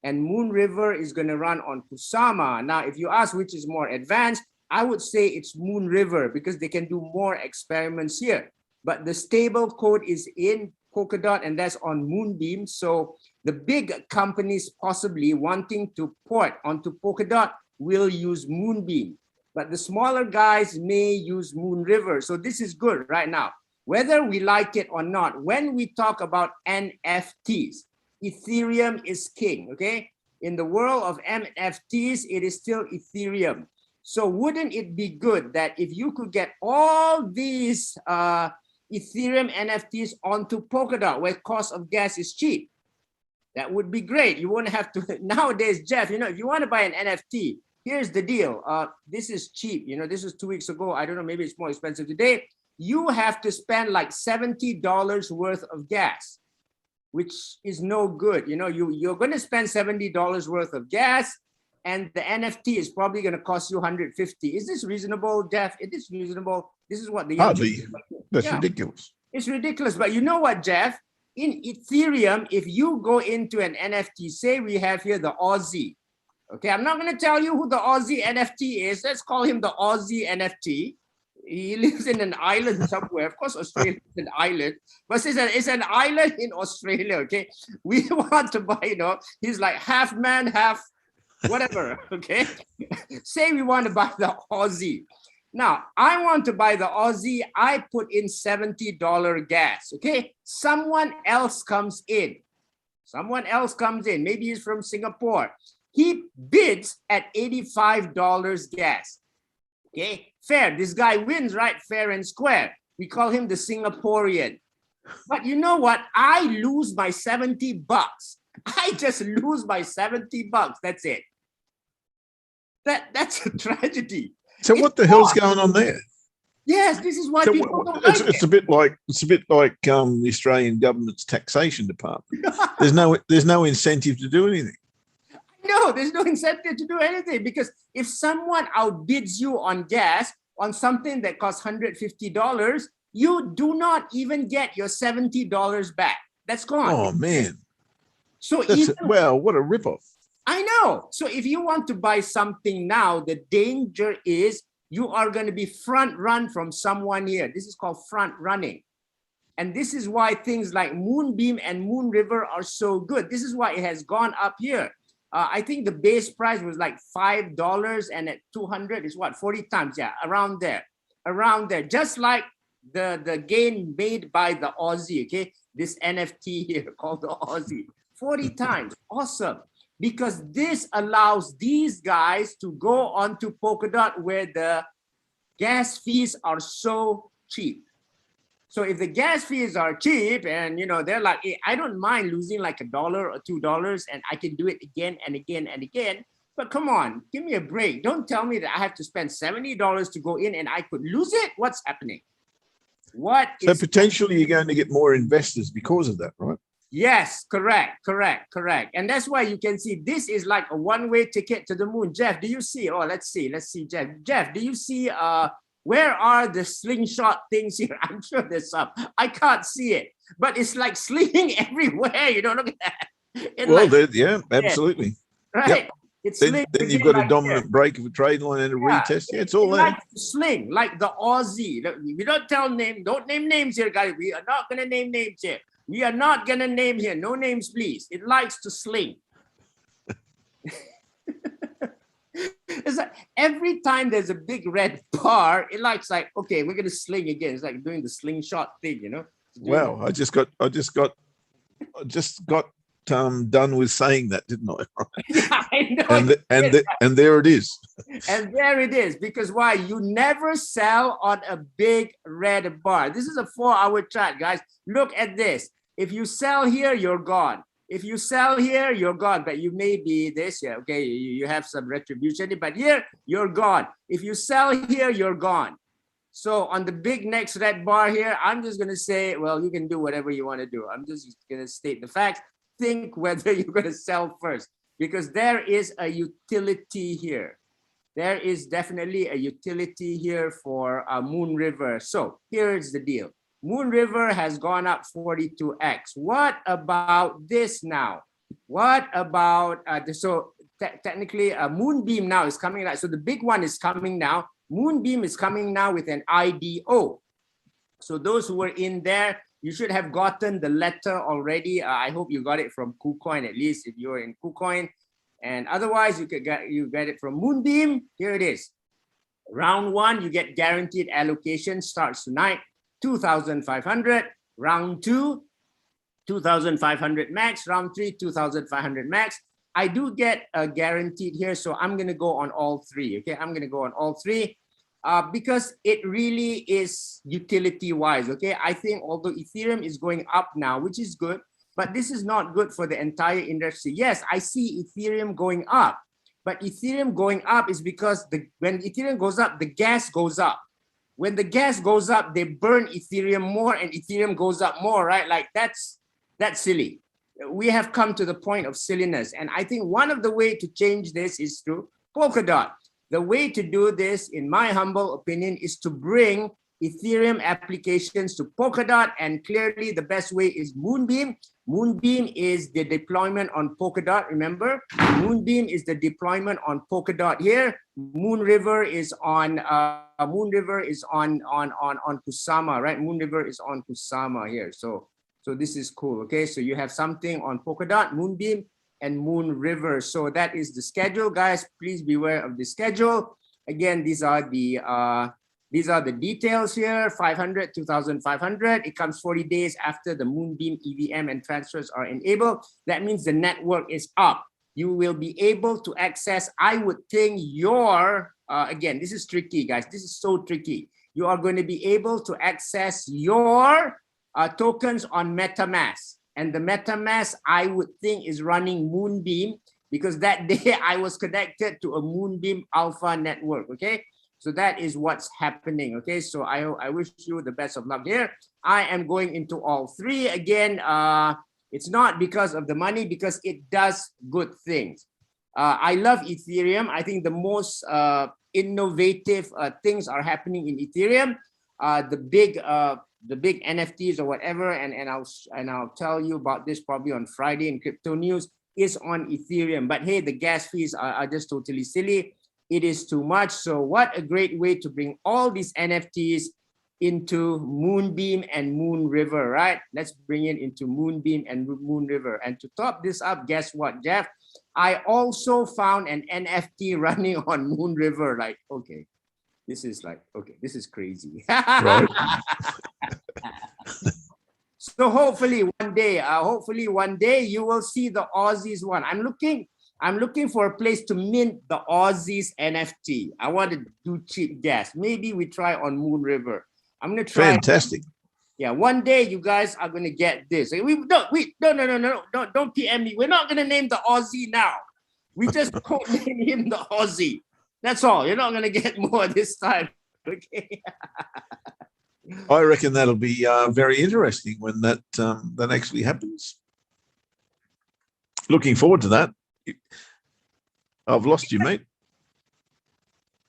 and Moon River is going to run on Kusama. Now, if you ask which is more advanced, I would say it's Moon River, because they can do more experiments here. But the stable code is in Polkadot, and that's on Moonbeam. So the big companies possibly wanting to port onto Polkadot will use Moonbeam, but the smaller guys may use Moon River. So this is good right now, whether we like it or not. When we talk about NFTs, Ethereum is king, okay? In the world of NFTs, it is still Ethereum. So wouldn't it be good that if you could get all these Ethereum NFTs onto Polkadot, where cost of gas is cheap? That would be great. You won't have to, nowadays, Jeff, you know, if you want to buy an NFT, here's the deal. This is cheap. You know, this was 2 weeks ago. I don't know, maybe it's more expensive today. You have to spend like $70 worth of gas, which is no good. You know, you're going to spend $70 worth of gas, and the NFT is probably going to cost you $150. Is this reasonable, Jeff? Is this reasonable? This is what the hardly. That's ridiculous. It's ridiculous. But you know what, Jeff? In Ethereum, if you go into an NFT, say we have here the Aussie. Okay, I'm not going to tell you who the Aussie NFT is. Let's call him the Aussie NFT. He lives in an island somewhere. Of course, Australia is an island, but it's an island in Australia. Okay, we want to buy, you know, he's like half man, half whatever. Okay, say we want to buy the Aussie. Now, I want to buy the Aussie. I put in $70 gas. Okay, someone else comes in. Maybe he's from Singapore. He bids at $85 gas. Okay, fair. This guy wins, right? Fair and square. We call him the Singaporean. But you know what? I lose my $70. I just lose my $70. That's it. That's a tragedy. So what the hell's going on there? Yes, this is why people don't like it. It's a bit like the Australian government's taxation department. There's no incentive to do anything. No, there's no incentive to do anything, because if someone outbids you on gas on something that costs $150, you do not even get your $70 back. That's gone. Oh man. So what a ripoff. I know. So if you want to buy something now, the danger is you are going to be front run from someone here. This is called front running. And this is why things like Moonbeam and Moon River are so good. This is why it has gone up here. I think the base price was like $5, and at 200 is what, 40 times? Yeah, around there. Just like the gain made by the Aussie, okay? This NFT here called the Aussie, 40 times. Awesome. Because this allows these guys to go onto Polkadot where the gas fees are so cheap. So if the gas fees are cheap, and you know, they're like, hey, I don't mind losing like $1 or $2, and I can do it again and again and again. But come on, give me a break. Don't tell me that I have to spend $70 to go in and I could lose it. What's happening? So potentially you're going to get more investors because of that, right? Yes, correct. And that's why you can see this is like a one-way ticket to the moon. Jeff, do you see? Oh, let's see, Jeff. Jeff, do you see where are the slingshot things here? I'm sure there's some. I can't see it, but it's like slinging everywhere. You don't look at that. Yeah, absolutely. Right. Yep. It's then you've got a dominant break of a trade line and a retest. Yeah, it's all there. Like sling, like the Aussie. We don't don't name names here, guys. We are not going to name names here. We are not going to name here. No names, please. It likes to sling. It's like every time there's a big red bar, it likes like, okay, we're going to sling again. It's like doing the slingshot thing, you know? Wow, I just got done with saying that, didn't I? Yeah, I know. And there it is. And there it is. Because why? You never sell on a big red bar. This is a 4-hour chart, guys. Look at this. If you sell here, you're gone. If you sell here, you're gone. But you may be this year, okay? You have some retribution, but here, you're gone. If you sell here, you're gone. So on the big next red bar here, I'm just going to say, well, you can do whatever you want to do. I'm just going to state the facts. Think whether you're going to sell first, because there is a utility here. There is definitely a utility here for Moon River. So here's the deal. Moon River has gone up 42x. What about this now? What about, technically Moonbeam now is coming out. So the big one is coming now. Moonbeam is coming now with an IDO. So those who were in there, you should have gotten the letter already. I hope you got it from KuCoin, at least if you're in KuCoin. And otherwise, you get it from Moonbeam. Here it is. Round 1, you get guaranteed allocation, starts tonight, 2,500. Round 2, 2,500 max. Round 3, 2,500 max. I do get a guaranteed here, so I'm going to go on all 3. Okay, I'm going to go on all 3 because it really is utility-wise. Okay, I think although Ethereum is going up now, which is good, but this is not good for the entire industry. Yes, I see Ethereum going up, but Ethereum going up is because when Ethereum goes up, the gas goes up. When the gas goes up, they burn Ethereum more, and Ethereum goes up more, right? Like that's silly. We have come to the point of silliness. And I think one of the way to change this is through Polkadot. The way to do this, in my humble opinion, is to bring Ethereum applications to Polkadot. And clearly the best way is Moonbeam. Moonbeam is the deployment on Polkadot, remember? Moonbeam is the deployment on Polkadot here. Moon River is on Kusama, right? Moon River is on Kusama here. So this is cool, okay? So you have something on Polkadot, Moonbeam, and Moon River. So that is the schedule, guys. Please beware of the schedule. Again, these are the details here, 500, 2,500. It comes 40 days after the Moonbeam EVM and transfers are enabled. That means the network is up. You will be able to access, I would think, your, again, this is tricky, guys. This is so tricky. You are going to be able to access your tokens on MetaMask. And the MetaMask, I would think, is running Moonbeam, because that day I was connected to a Moonbeam Alpha network, okay? So that is what's happening, okay? So I wish you the best of luck here. I am going into all 3. Again, it's not because of the money, because it does good things. I love Ethereum. I think the most innovative things are happening in Ethereum. The big NFTs or whatever, and I'll tell you about this probably on Friday in Crypto News, is on Ethereum. But hey, the gas fees are just totally silly. It is too much. So what a great way to bring all these NFTs into Moonbeam and Moon River, right? Let's bring it into Moonbeam and Moon River. And to top this up, guess what, Jeff? I also found an NFT running on Moon River. Like, okay, this is crazy. Right. So hopefully one day you will see the Aussies one. I'm looking for a place to mint the Aussies NFT. I want to do cheap gas. Maybe we try on Moon River. I'm gonna try. Fantastic. Yeah, one day you guys are gonna get this. Don't PM me. We're not gonna name the Aussie now. We just won't name him the Aussie. That's all. You're not gonna get more this time. Okay. I reckon that'll be very interesting when that actually happens. Looking forward to that. I've lost you, mate.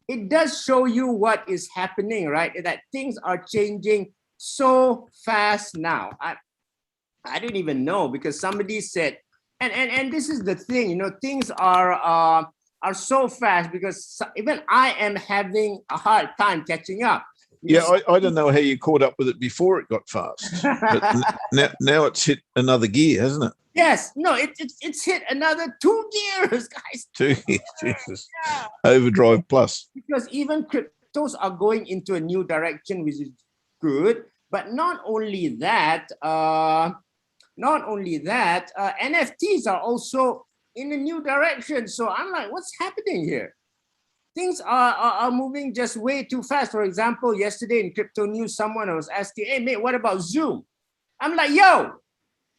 It does show you what is happening, right? That things are changing so fast now. I don't even know, because somebody said, and this is the thing, you know, things are so fast, because even I am having a hard time catching up. Yeah, I don't know how you caught up with it before it got fast. But now it's hit another gear, hasn't it? Yes, no, it's hit another 2 gears, guys. 2 gears, Jesus. Yeah. Overdrive plus. Because even cryptos are going into a new direction, which is good. But not only that, Not only that, NFTs are also in a new direction. So I'm like, what's happening here? Things are moving just way too fast. For example, yesterday in crypto news, someone was asking, hey, mate, what about Zoom? I'm like, yo,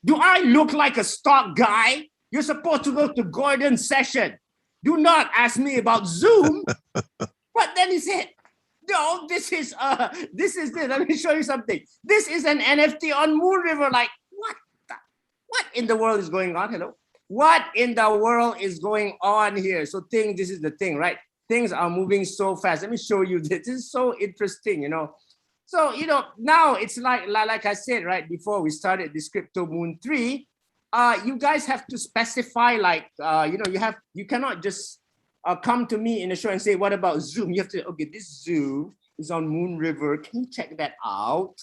do I look like a stock guy? You're supposed to go to Gordon's session. Do not ask me about Zoom. But then he said, no, this is this. Let me show you something. This is an NFT on Moon River. Like, what in the world is going on? Hello? What in the world is going on here? So this is the thing, right? Things are moving so fast. Let me show you this. This is so interesting, you know. So, you know, now it's like I said, right, before we started this Crypto Moon 3, you guys have to specify, like, you know, you cannot just come to me in a show and say, what about Zoom? You have to, okay, this Zoom is on Moon River. Can you check that out?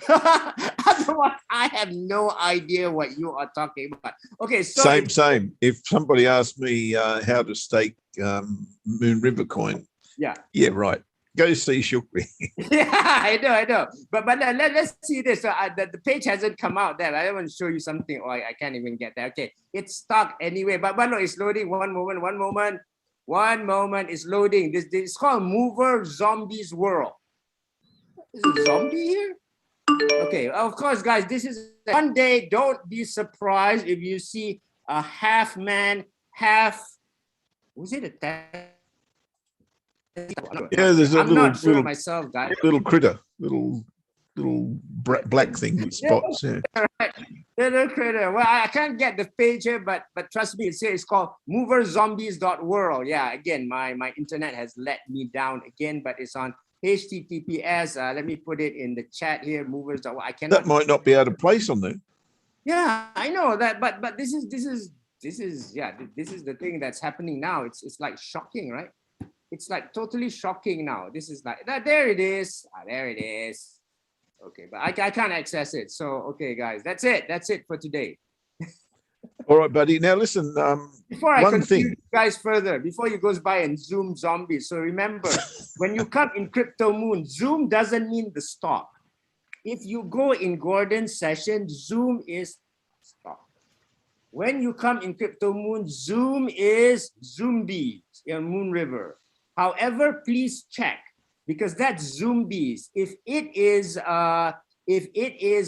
Otherwise, I have no idea what you are talking about. Okay, so same. If somebody asked me how to stake Moon River coin, yeah, right. Go see Shukri. Yeah, I know. But let's see this. So the page hasn't come out there. I want to show you something. Oh, I can't even get that. Okay, it's stuck anyway. But no, it's loading. One moment. It's loading. This is called Mover Zombies World. Is it zombie here? Okay, of course, guys, this is one day. Don't be surprised if you see a half man, half, was it a tag? Yeah, there's a little myself, guys. Little critter, little black thing with spots. Yeah. Right. Little critter. Well, I can't get the page here, but trust me, it's called moverzombies.world. Yeah, again, my internet has let me down again, but it's on HTTPS. Let me put it in the chat here. Movers. I cannot. That might not be out of place on there. Yeah, I know that, but this is the thing that's happening now. It's like shocking, right? It's like totally shocking now. This is like that. There it is. There it is. Okay, but I can't access it. So okay, guys, that's it for today. All right, buddy. Now listen. Before I continue, you guys, further, before you goes by and Zoom zombies. So remember, when you come in Crypto Moon, Zoom doesn't mean the stock. If you go in Gordon's session, Zoom is stock. When you come in Crypto Moon, Zoom is zombies in Moon River. However, please check, because that's zombies. If it is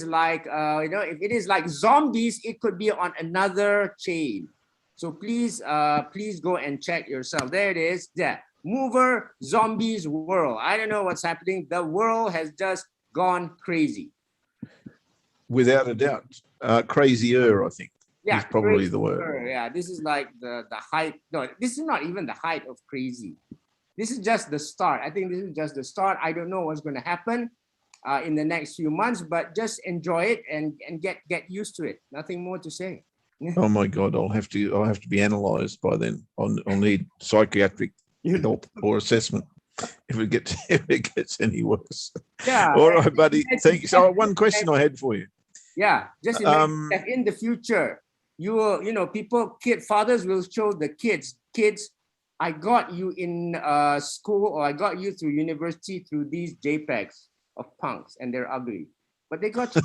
like you know, if it is like zombies, it could be on another chain. So please go and check yourself. There it is. Yeah, Mover Zombies World. I don't know what's happening. The world has just gone crazy. Without a doubt, crazier, I think. Yeah, is probably the word. Yeah, this is like the height. No, this is not even the height of crazy. This is just the start. I think this is just the start. I don't know what's going to happen in the next few months, but just enjoy it and get used to it. Nothing more to say. Oh my God, I'll have to be analysed by then. I'll need psychiatric help or assessment if it gets any worse. Yeah. All right, buddy. Thank you. So one question I had for you. Yeah, just imagine that in the future, fathers will show the kids, I got you in school, or I got you through university through these JPEGs of punks, and they're ugly, but they got you.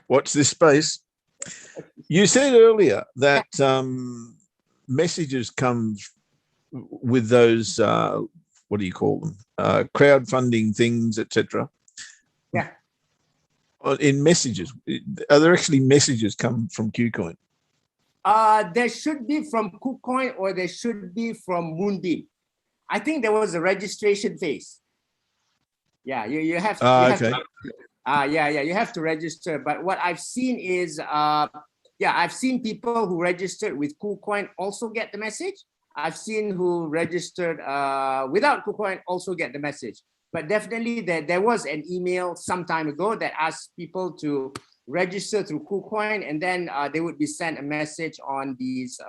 Watch this space. You said earlier that messages come with those, what do you call them? Crowdfunding things, etc. Yeah. In messages, are there actually messages come from KuCoin? There should be from KuCoin, or there should be from Moonbeam. I think there was a registration phase. Yeah, you have to. You have to register. But what I've seen is, I've seen people who registered with KuCoin also get the message. I've seen who registered without KuCoin also get the message. But definitely there was an email some time ago that asked people to register through KuCoin, and then they would be sent a message on these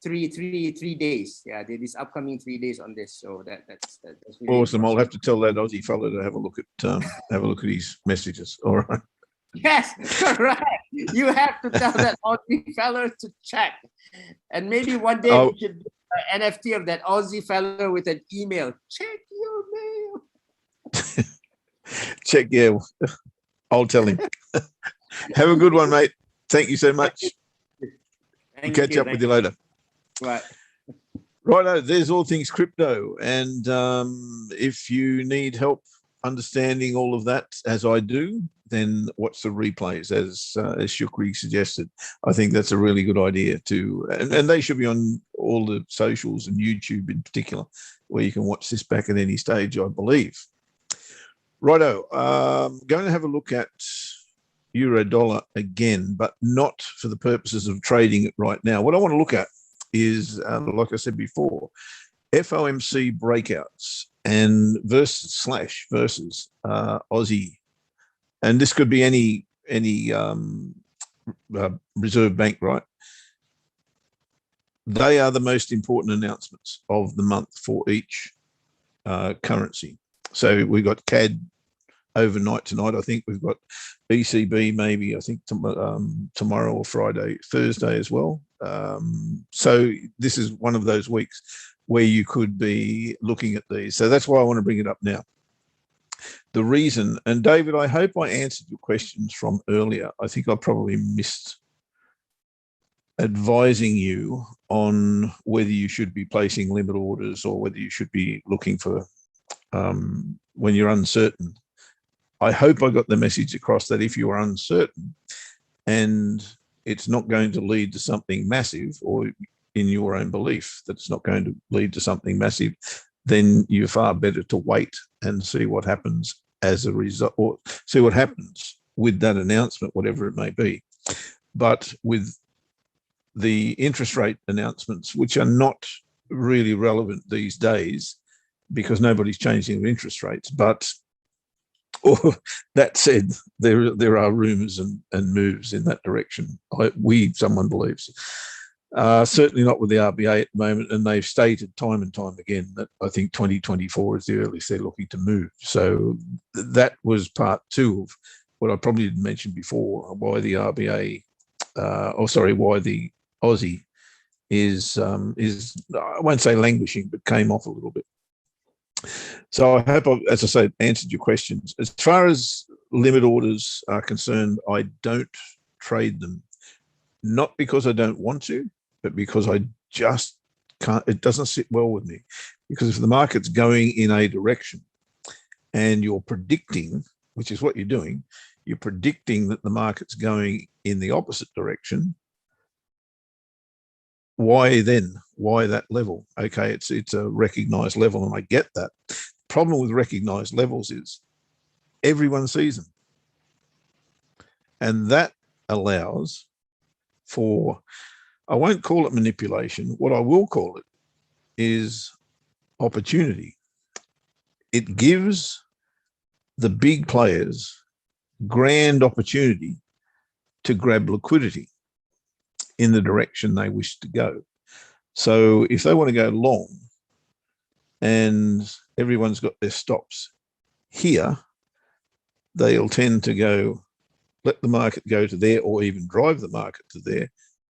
three days. Yeah, these upcoming 3 days on this. So that's really awesome. I'll have to tell that Aussie fellow to have a look at his messages. All right. Yes, correct. You have to tell that Aussie fellow to check, and maybe one day we should do an NFT of that Aussie fellow with an email. Check your mail. Check, yeah. I'll tell him. Have a good one, mate. Thank you so much. Thank Catch you, up with you later. Right. Righto, there's all things crypto. And if you need help understanding all of that, as I do, then watch the replays, as Shukri suggested. I think that's a really good idea too. And they should be on all the socials and YouTube in particular, where you can watch this back at any stage, I believe. Righto, going to have a look at euro dollar again, but not for the purposes of trading it right now. What I want to look at is, like I said before, FOMC breakouts and versus Aussie. And this could be any reserve bank, right? They are the most important announcements of the month for each currency. So we've got CAD overnight tonight. I think we've got ECB maybe, I think tomorrow or Thursday as well. So this is one of those weeks where you could be looking at these. So that's why I want to bring it up now. The reason, and David, I hope I answered your questions from earlier. I think I probably missed advising you on whether you should be placing limit orders or whether you should be looking for when you're uncertain. I hope I got the message across that if you are uncertain and it's not going to lead to something massive, or in your own belief that it's not going to lead to something massive, then you're far better to wait and see what happens as a result, or see what happens with that announcement, whatever it may be. But with the interest rate announcements, which are not really relevant these days because nobody's changing their interest rates, but that said, there are rumours and moves in that direction. Someone believes. Certainly not with the RBA at the moment, and they've stated time and time again that I think 2024 is the earliest they're looking to move. So that was part two of what I probably didn't mention before, why the RBA, why the Aussie is I won't say languishing, but came off a little bit. So I hope I've, as I say, answered your questions. As far as limit orders are concerned, I don't trade them, not because I don't want to, but because I just can't. It doesn't sit well with me, because if the market's going in a direction and you're predicting, which is what you're doing, you're predicting that the market's going in the opposite direction. Why then? Why that level? Okay, it's a recognized level, and I get that. Problem with recognized levels is everyone sees them, and that allows for, I won't call it manipulation. What I will call it is opportunity. It gives the big players grand opportunity to grab liquidity in the direction they wish to go. So if they want to go long and everyone's got their stops here, they'll tend to go, let the market go to there, or even drive the market to there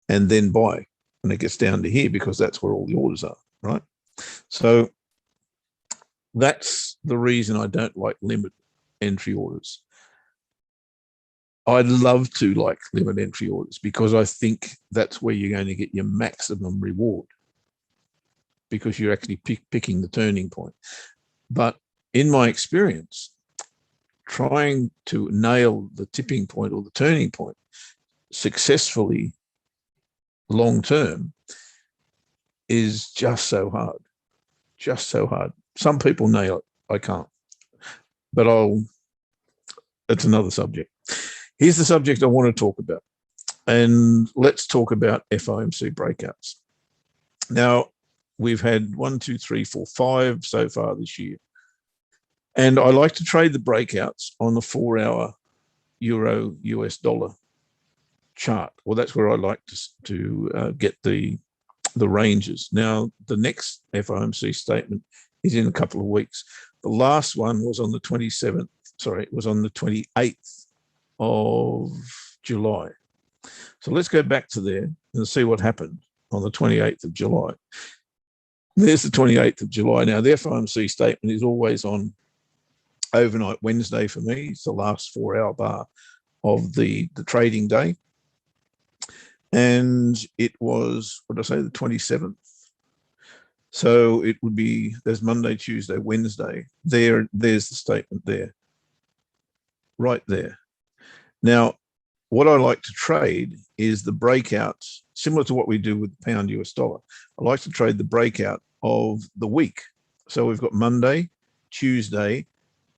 and then buy when it gets down to here, because that's where all the orders are, right? So that's the reason I don't like limit entry orders. I'd love to like limit entry orders, because I think that's where you're going to get your maximum reward, because you're actually picking the turning point. But in my experience, trying to nail the tipping point or the turning point successfully long term is just so hard, just so hard. Some people nail it, I can't, but that's another subject. Here's the subject I want to talk about, and let's talk about FOMC breakouts. Now, we've had 1, 2, 3, 4, 5 so far this year, and I like to trade the breakouts on the 4-hour Euro US dollar chart. Well, that's where I like to get the ranges. Now, the next FOMC statement is in a couple of weeks. The last one was on the 27th. Sorry, it was on the 28th of July. So let's go back to there and see what happened on the 28th of July. There's the 28th of July. Now, the FOMC statement is always on overnight Wednesday for me. It's the last 4-hour bar of the trading day. And it was, what did I say, the 27th? So it would be, there's Monday, Tuesday, Wednesday. There's the statement there, right there. Now, what I like to trade is the breakouts, similar to what we do with pound US dollar. I like to trade the breakout of the week. So we've got Monday, Tuesday,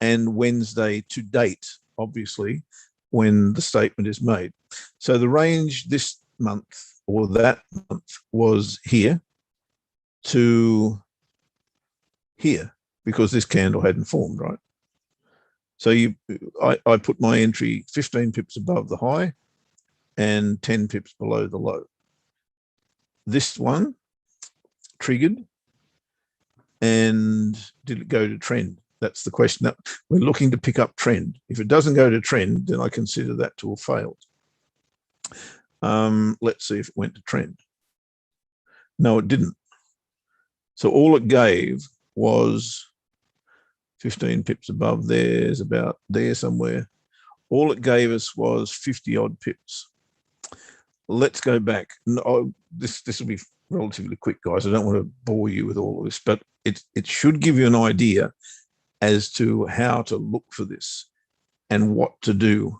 and Wednesday to date, obviously, when the statement is made. So the range this month or that month was here to here, because this candle hadn't formed, right? So I put my entry 15 pips above the high and 10 pips below the low. This one triggered, and did it go to trend? That's the question. That we're looking to pick up trend. If it doesn't go to trend, then I consider that to have failed. Let's see if it went to trend. No, it didn't. So all it gave was 15 pips above. There's about there somewhere. All it gave us was 50 odd pips. Let's go back. No, this will be relatively quick, guys. I don't want to bore you with all of this, but it should give you an idea as to how to look for this and what to do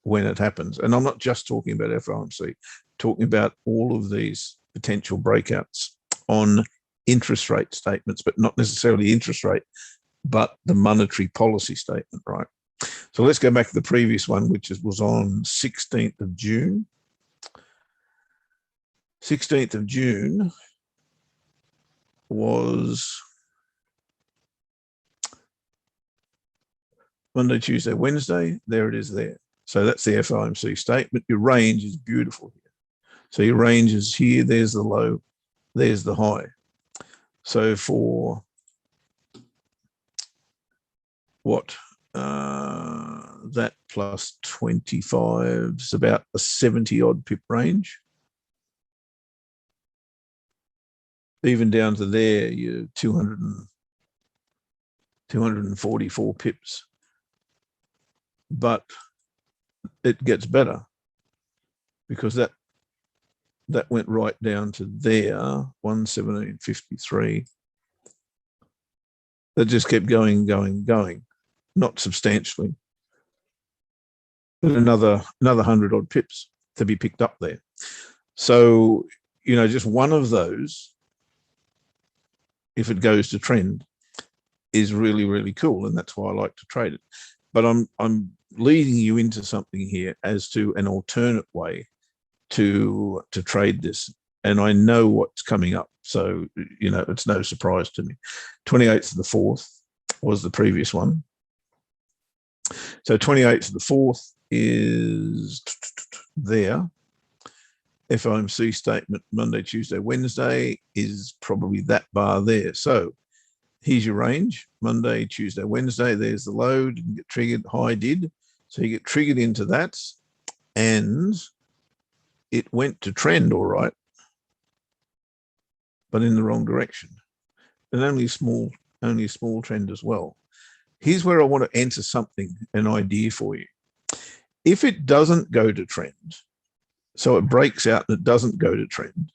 when it happens. And I'm not just talking about FOMC, talking about all of these potential breakouts on interest rate statements, but not necessarily interest rate, but the monetary policy statement, right? So let's go back to the previous one, which was on 16th of June. 16th of June was Monday, Tuesday, Wednesday. There it is there. So that's the FOMC statement. Your range is beautiful here. So your range is here. There's the low. There's the high. So for what? That plus 25 is about a 70 odd pip range. Even down to there, you're 244 pips. But it gets better, because that went right down to there, 117.53. That just kept going, not substantially, but another 100 odd pips to be picked up there. So, you know, just one of those, if it goes to trend, is really, really cool, and that's why I like to trade it. But I'm leading you into something here as to an alternate way to trade this, and I know what's coming up, so you know it's no surprise to me. 28th of the 4th was the previous one. So 28th of the 4th is there. FOMC statement Monday, Tuesday, Wednesday is probably that bar there. So here's your range, Monday, Tuesday, Wednesday. There's the low, didn't get triggered, high did. So you get triggered into that, and it went to trend all right, but in the wrong direction. And only a small trend as well. Here's where I want to enter something, an idea for you. If it doesn't go to trend, so it breaks out and it doesn't go to trend,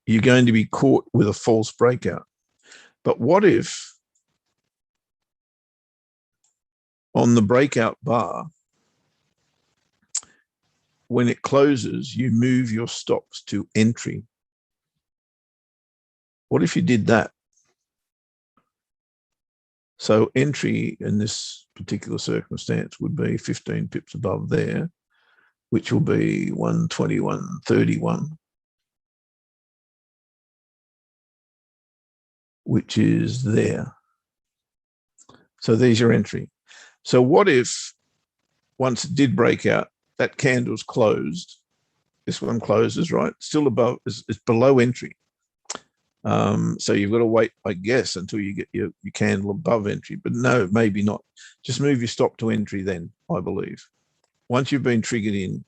you're going to be caught with a false breakout. But what if on the breakout bar, when it closes, you move your stops to entry? What if you did that? So entry in this particular circumstance would be 15 pips above there, which will be 121.31, which is there. So there's your entry. So what if once it did break out, that candle's closed, this one closes, right? Still above, it's below entry. So you've got to wait, I guess, until you get your candle above entry. But no, maybe not. Just move your stop to entry then, I believe. Once you've been triggered in,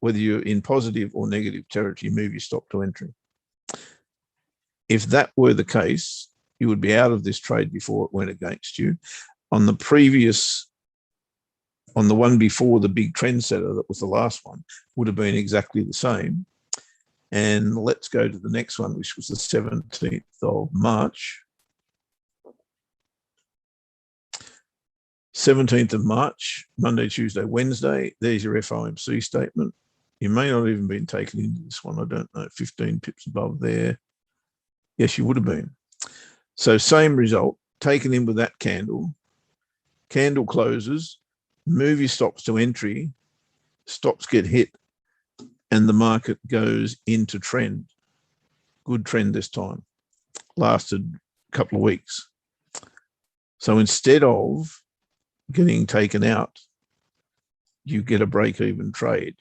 whether you're in positive or negative territory, move your stop to entry. If that were the case, you would be out of this trade before it went against you. On the previous on the one before the big trend setter, that was the last one, would have been exactly the same. And let's go to the next one, which was the 17th of March. 17th of March, Monday, Tuesday, Wednesday. There's your FOMC statement. You may not even been taken into this one. I don't know, 15 pips above there. Yes, you would have been. So same result, taken in with that candle. Candle closes, move your stops to entry, stops get hit, and the market goes into trend. Good trend this time. Lasted a couple of weeks. So instead of getting taken out, you get a break-even trade.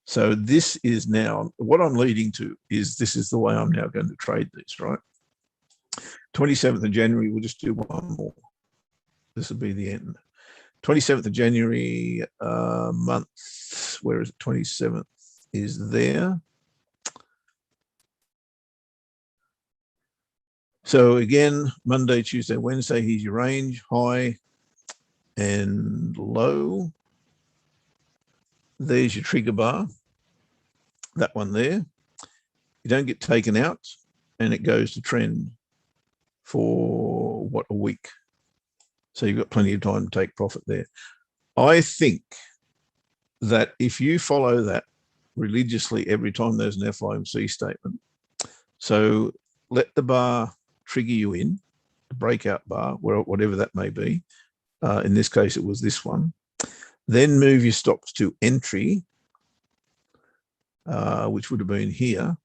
So this is now, what I'm leading to is this is the way I'm now going to trade these, right? 27th of January, we'll just do one more. This will be the end. 27th of January month, where is it? 27th is there. So again, Monday, Tuesday, Wednesday, here's your range, high and low. There's your trigger bar, that one there. You don't get taken out and it goes to trend for what, a week. So you've got plenty of time to take profit there. I think that if you follow that religiously every time there's an FOMC statement, so let the bar trigger you in, the breakout bar, whatever that may be. In this case, it was this one. Then move your stops to entry, which would have been here.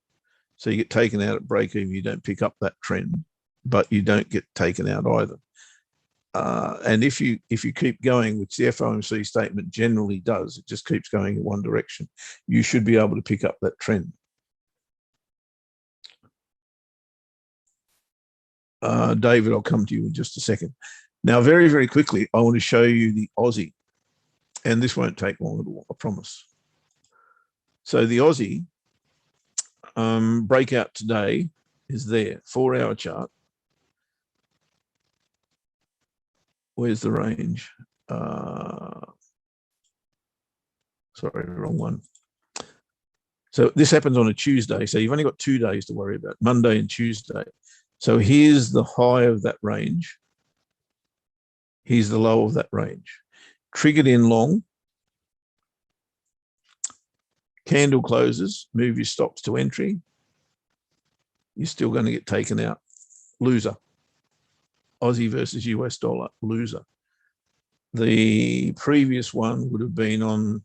So you get taken out at break even, you don't pick up that trend, but you don't get taken out either. And if you keep going, which the FOMC statement generally does, it just keeps going in one direction, you should be able to pick up that trend. David, I'll come to you in just a second. Now, very, very quickly, I want to show you the Aussie. And this won't take long at all, I promise. So the Aussie breakout today is there, 4-hour chart. Where's the range? Sorry, wrong one. So this happens on a Tuesday. So you've only got 2 days to worry about, Monday and Tuesday. So here's the high of that range. Here's the low of that range. Triggered in long. Candle closes, move your stops to entry. You're still going to get taken out. Loser. Aussie versus US dollar, loser. The previous one would have been on,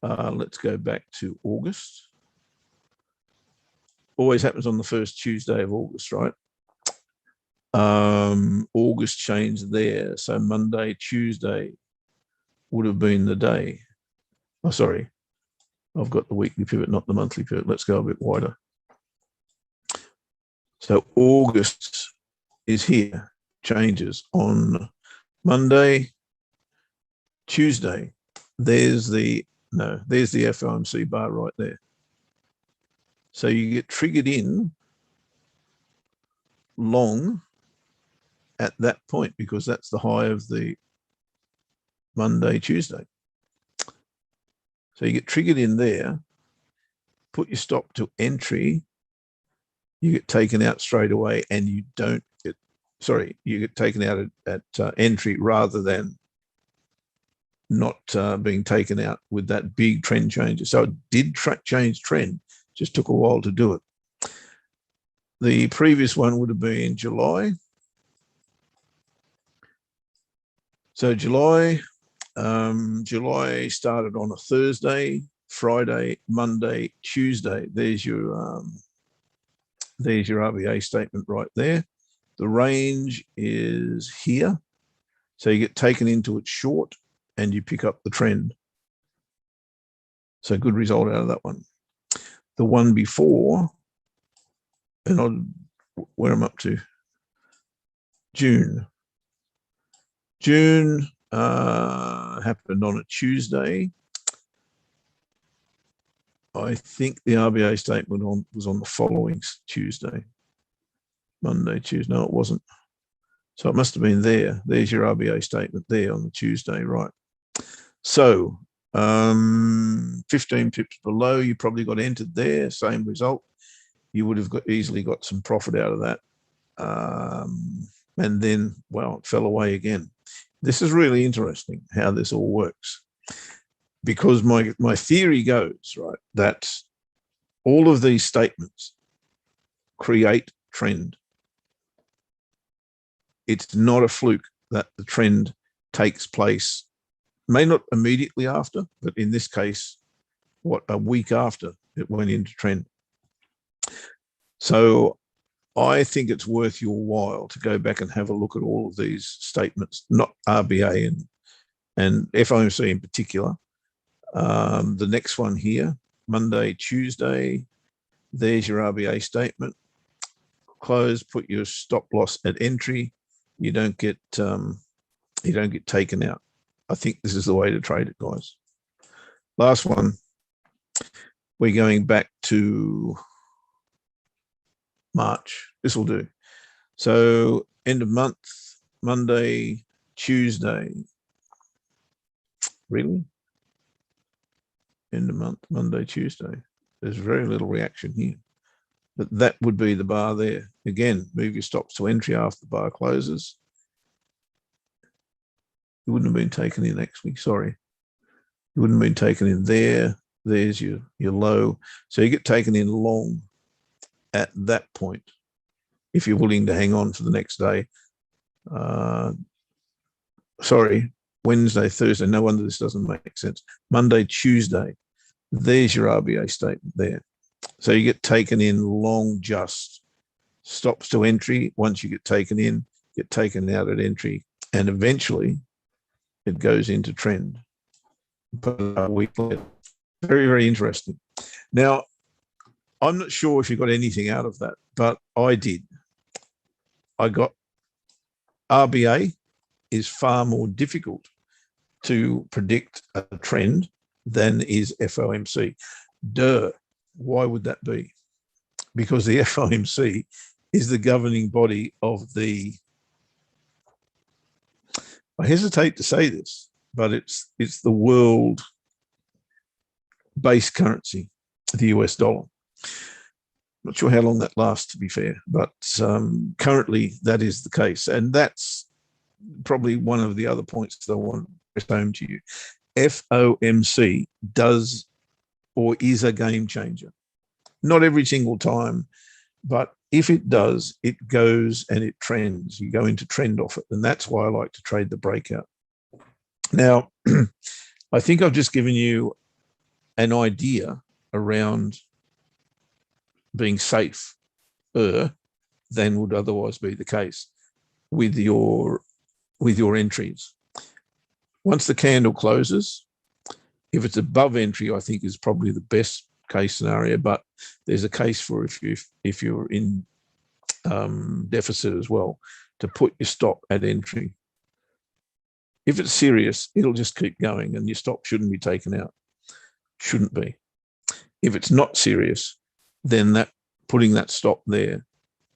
let's go back to August. Always happens on the first Tuesday of August, right? August changed there. So Monday, Tuesday would have been the day. Oh, sorry. I've got the weekly pivot, not the monthly pivot. Let's go a bit wider. So August is here, changes on Monday, Tuesday. There's the FOMC bar right there. So you get triggered in long at that point because that's the high of the Monday, Tuesday. So you get triggered in there, put your stop to entry, you get taken out straight away and you don't get, sorry, you get taken out at entry rather than not being taken out with that big trend change. So it did change trend, just took a while to do it. The previous one would have been July. So July started on a Thursday, Friday, Monday, Tuesday. There's your RBA statement right there. The range is here. So you get taken into it short and you pick up the trend. So good result out of that one. The one before, and where I'm up to, June. June happened on a Tuesday. I think the RBA statement was on the following Tuesday. Monday, Tuesday. No, it wasn't. So it must have been there. There's your RBA statement there on the Tuesday, right? So 15 pips below, you probably got entered there, same result. You would have easily got some profit out of that. And then, well, it fell away again. This is really interesting how this all works, because my theory goes, right, that all of these statements create trend. It's not a fluke that the trend takes place, may not immediately after, but in this case, a week after it went into trend. So I think it's worth your while to go back and have a look at all of these statements, not RBA and FOMC in particular. The next one here, Monday, Tuesday, there's your RBA statement. Close, put your stop loss at entry. You don't get taken out. I think this is the way to trade it, guys. Last one, we're going back to March. This will do. So end of month, Monday, Tuesday. Really? End of month, Monday, Tuesday. There's very little reaction here. But that would be the bar there. Again, move your stops to entry after the bar closes. You wouldn't have been taken in actually, sorry. You wouldn't have been taken in there. There's your low. So you get taken in long at that point if you're willing to hang on for the next day. Sorry, Wednesday, Thursday. No wonder this doesn't make sense. Monday, Tuesday. There's your RBA statement there. So you get taken in long, just stops to entry. Once you get taken in, get taken out at entry, and eventually it goes into trend. But a week later. Very, very interesting. Now, I'm not sure if you got anything out of that, but I did. I got RBA is far more difficult to predict a trend than is FOMC. Duh. Why would that be? Because the FOMC is the governing body of the, I hesitate to say this, but it's the world base currency, the US dollar. Not sure how long that lasts, to be fair, but currently that is the case. And that's probably one of the other points that I want to press home to you. FOMC does or is a game changer. Not every single time, but if it does, it goes and it trends. You go into trend off it. And that's why I like to trade the breakout. Now, I think I've just given you an idea around being safer than would otherwise be the case with your entries. Once the candle closes, if it's above entry, I think is probably the best case scenario, but there's a case for if you're in deficit as well, to put your stop at entry. If it's serious, it'll just keep going and your stop shouldn't be taken out. Shouldn't be. If it's not serious, then that putting that stop there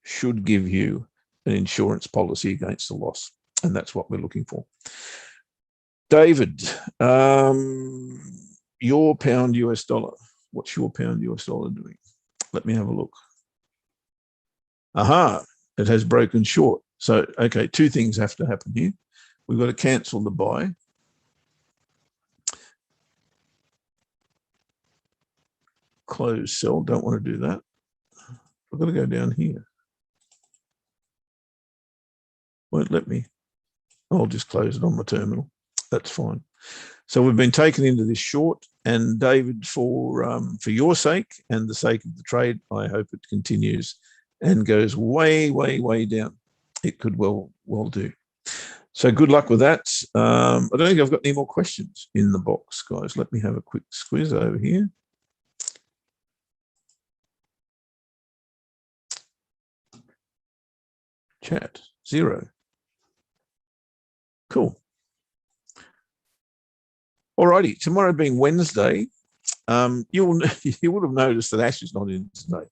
should give you an insurance policy against the loss. And that's what we're looking for. David, your pound US dollar. What's your pound US dollar doing? Let me have a look. Aha, it has broken short. So, okay, two things have to happen here. We've got to cancel the buy. Close sell, don't want to do that. I've got to go down here. Won't let me. I'll just close it on my terminal. That's fine. So we've been taken into this short, and David, for your sake and the sake of the trade, I hope it continues and goes way, way, way down. It could well do. So good luck with that. I don't think I've got any more questions in the box, guys. Let me have a quick squeeze over here. Chat, 0. Cool. Alrighty, tomorrow being Wednesday, you would have noticed that Ash is not in today.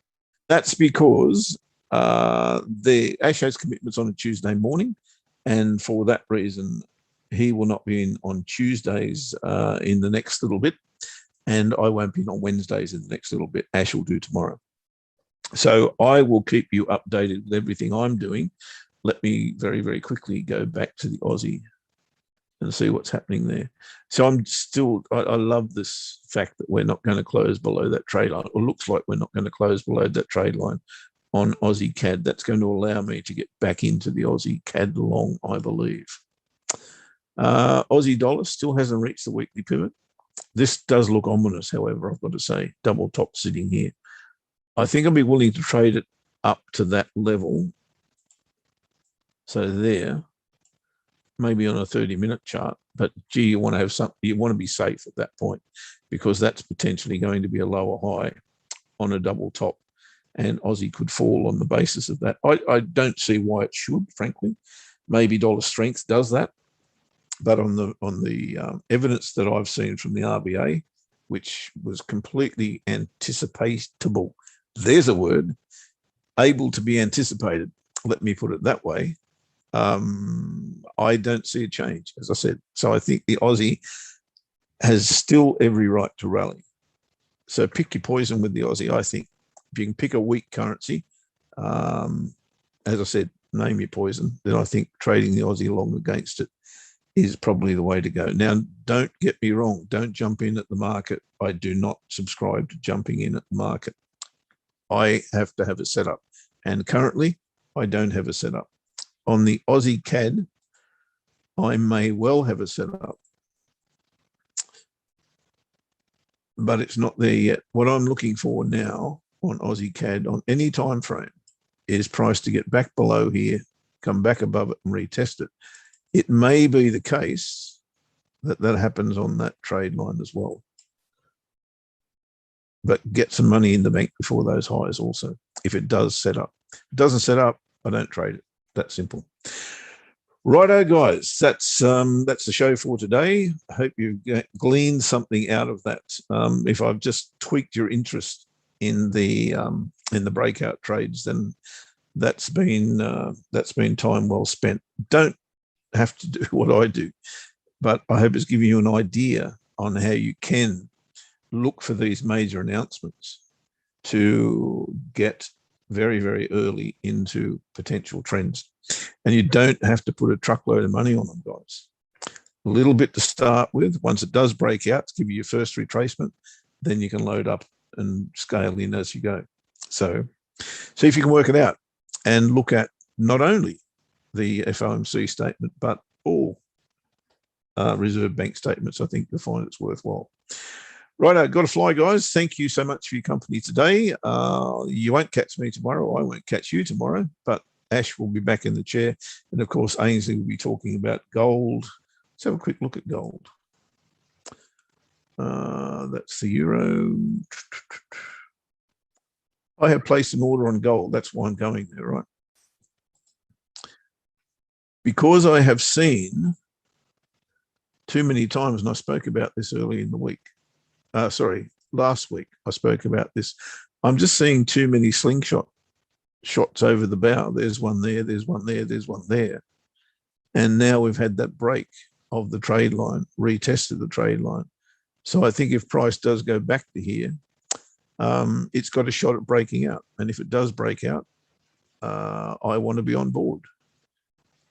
That's because the Ash has commitments on a Tuesday morning, And for that reason, he will not be in on Tuesdays in the next little bit. And I won't be in on Wednesdays in the next little bit. Ash will do tomorrow. So I will keep you updated with everything I'm doing. Let me very, very quickly go back to the Aussie and see what's happening there. So I'm still, I love this fact that we're not going to close below that trade line, or looks like we're not going to close below that trade line on Aussie Cad. That's going to allow me to get back into the Aussie Cad long, I believe. Aussie dollar still hasn't reached the weekly pivot. This does look ominous, however, I've got to say, double top sitting here. I think I'll be willing to trade it up to that level. So there, maybe on a 30-minute chart, but gee, you want to have something, you want to be safe at that point, because that's potentially going to be a lower high on a double top, and Aussie could fall on the basis of that. I don't see why it should, frankly. Maybe dollar strength does that, but on the evidence that I've seen from the RBA, which was completely anticipatable, there's a word, able to be anticipated, let me put it that way, I don't see a change, as I said. So I think the Aussie has still every right to rally. So pick your poison with the Aussie. I think if you can pick a weak currency, as I said, name your poison, then I think trading the Aussie along against it is probably the way to go. Now, don't get me wrong. Don't jump in at the market. I do not subscribe to jumping in at the market. I have to have a setup. And currently, I don't have a setup. On the Aussie Cad, I may well have a setup, but it's not there yet. What I'm looking for now on Aussie Cad on any time frame is price to get back below here, come back above it and retest it. It may be the case that that happens on that trade line as well. But get some money in the bank before those highs also, if it does set up. If it doesn't set up, I don't trade it. That simple. Righto, guys, that's the show for today. I hope you've gleaned something out of that. If I've just tweaked your interest in the breakout trades, then that's been time well spent. Don't have to do what I do, but I hope it's giving you an idea on how you can look for these major announcements to get very, very early into potential trends. And you don't have to put a truckload of money on them, guys. A little bit to start with. Once it does break out, to give you your first retracement, then you can load up and scale in as you go. So see if you can work it out and look at not only the FOMC statement, but all Reserve Bank statements. I think you'll find it's worthwhile. Right, got to fly, guys. Thank you so much for your company today. You won't catch me tomorrow. I won't catch you tomorrow, but Ash will be back in the chair. And, of course, Ainsley will be talking about gold. Let's have a quick look at gold. That's the euro. I have placed an order on gold. That's why I'm going there, right? Because I have seen too many times, and I spoke about this early in the week. Last week I spoke about this. I'm just seeing too many slingshot shots over the bow. There's one there, there's one there, there's one there. And now we've had that break of the trade line, retested the trade line. So I think if price does go back to here, it's got a shot at breaking out. And if it does break out, I want to be on board.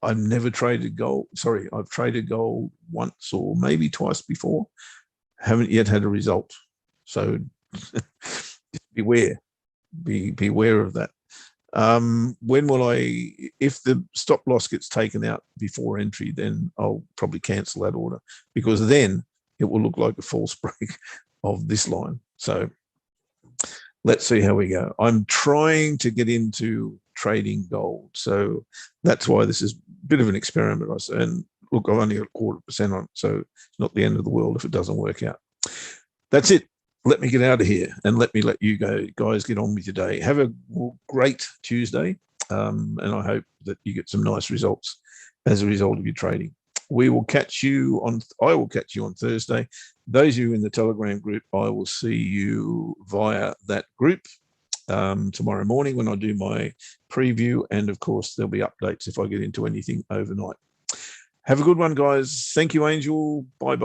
I've never traded gold. Sorry, I've traded gold once or maybe twice before. Haven't yet had a result. So just beware. Beware of that. When will if the stop loss gets taken out before entry, then I'll probably cancel that order, because then it will look like a false break of this line. So let's see how we go. I'm trying to get into trading gold. So that's why this is a bit of an experiment. And look, I've only got 0.25% on it, so it's not the end of the world if it doesn't work out. That's it. Let me get out of here and let you guys get on with your day. Have a great Tuesday, and I hope that you get some nice results as a result of your trading. I will catch you on Thursday. Those of you in the Telegram group, I will see you via that group. tomorrow morning when I do my preview. And of course, there'll be updates if I get into anything overnight. Have a good one, guys. Thank you, Angel. Bye-bye.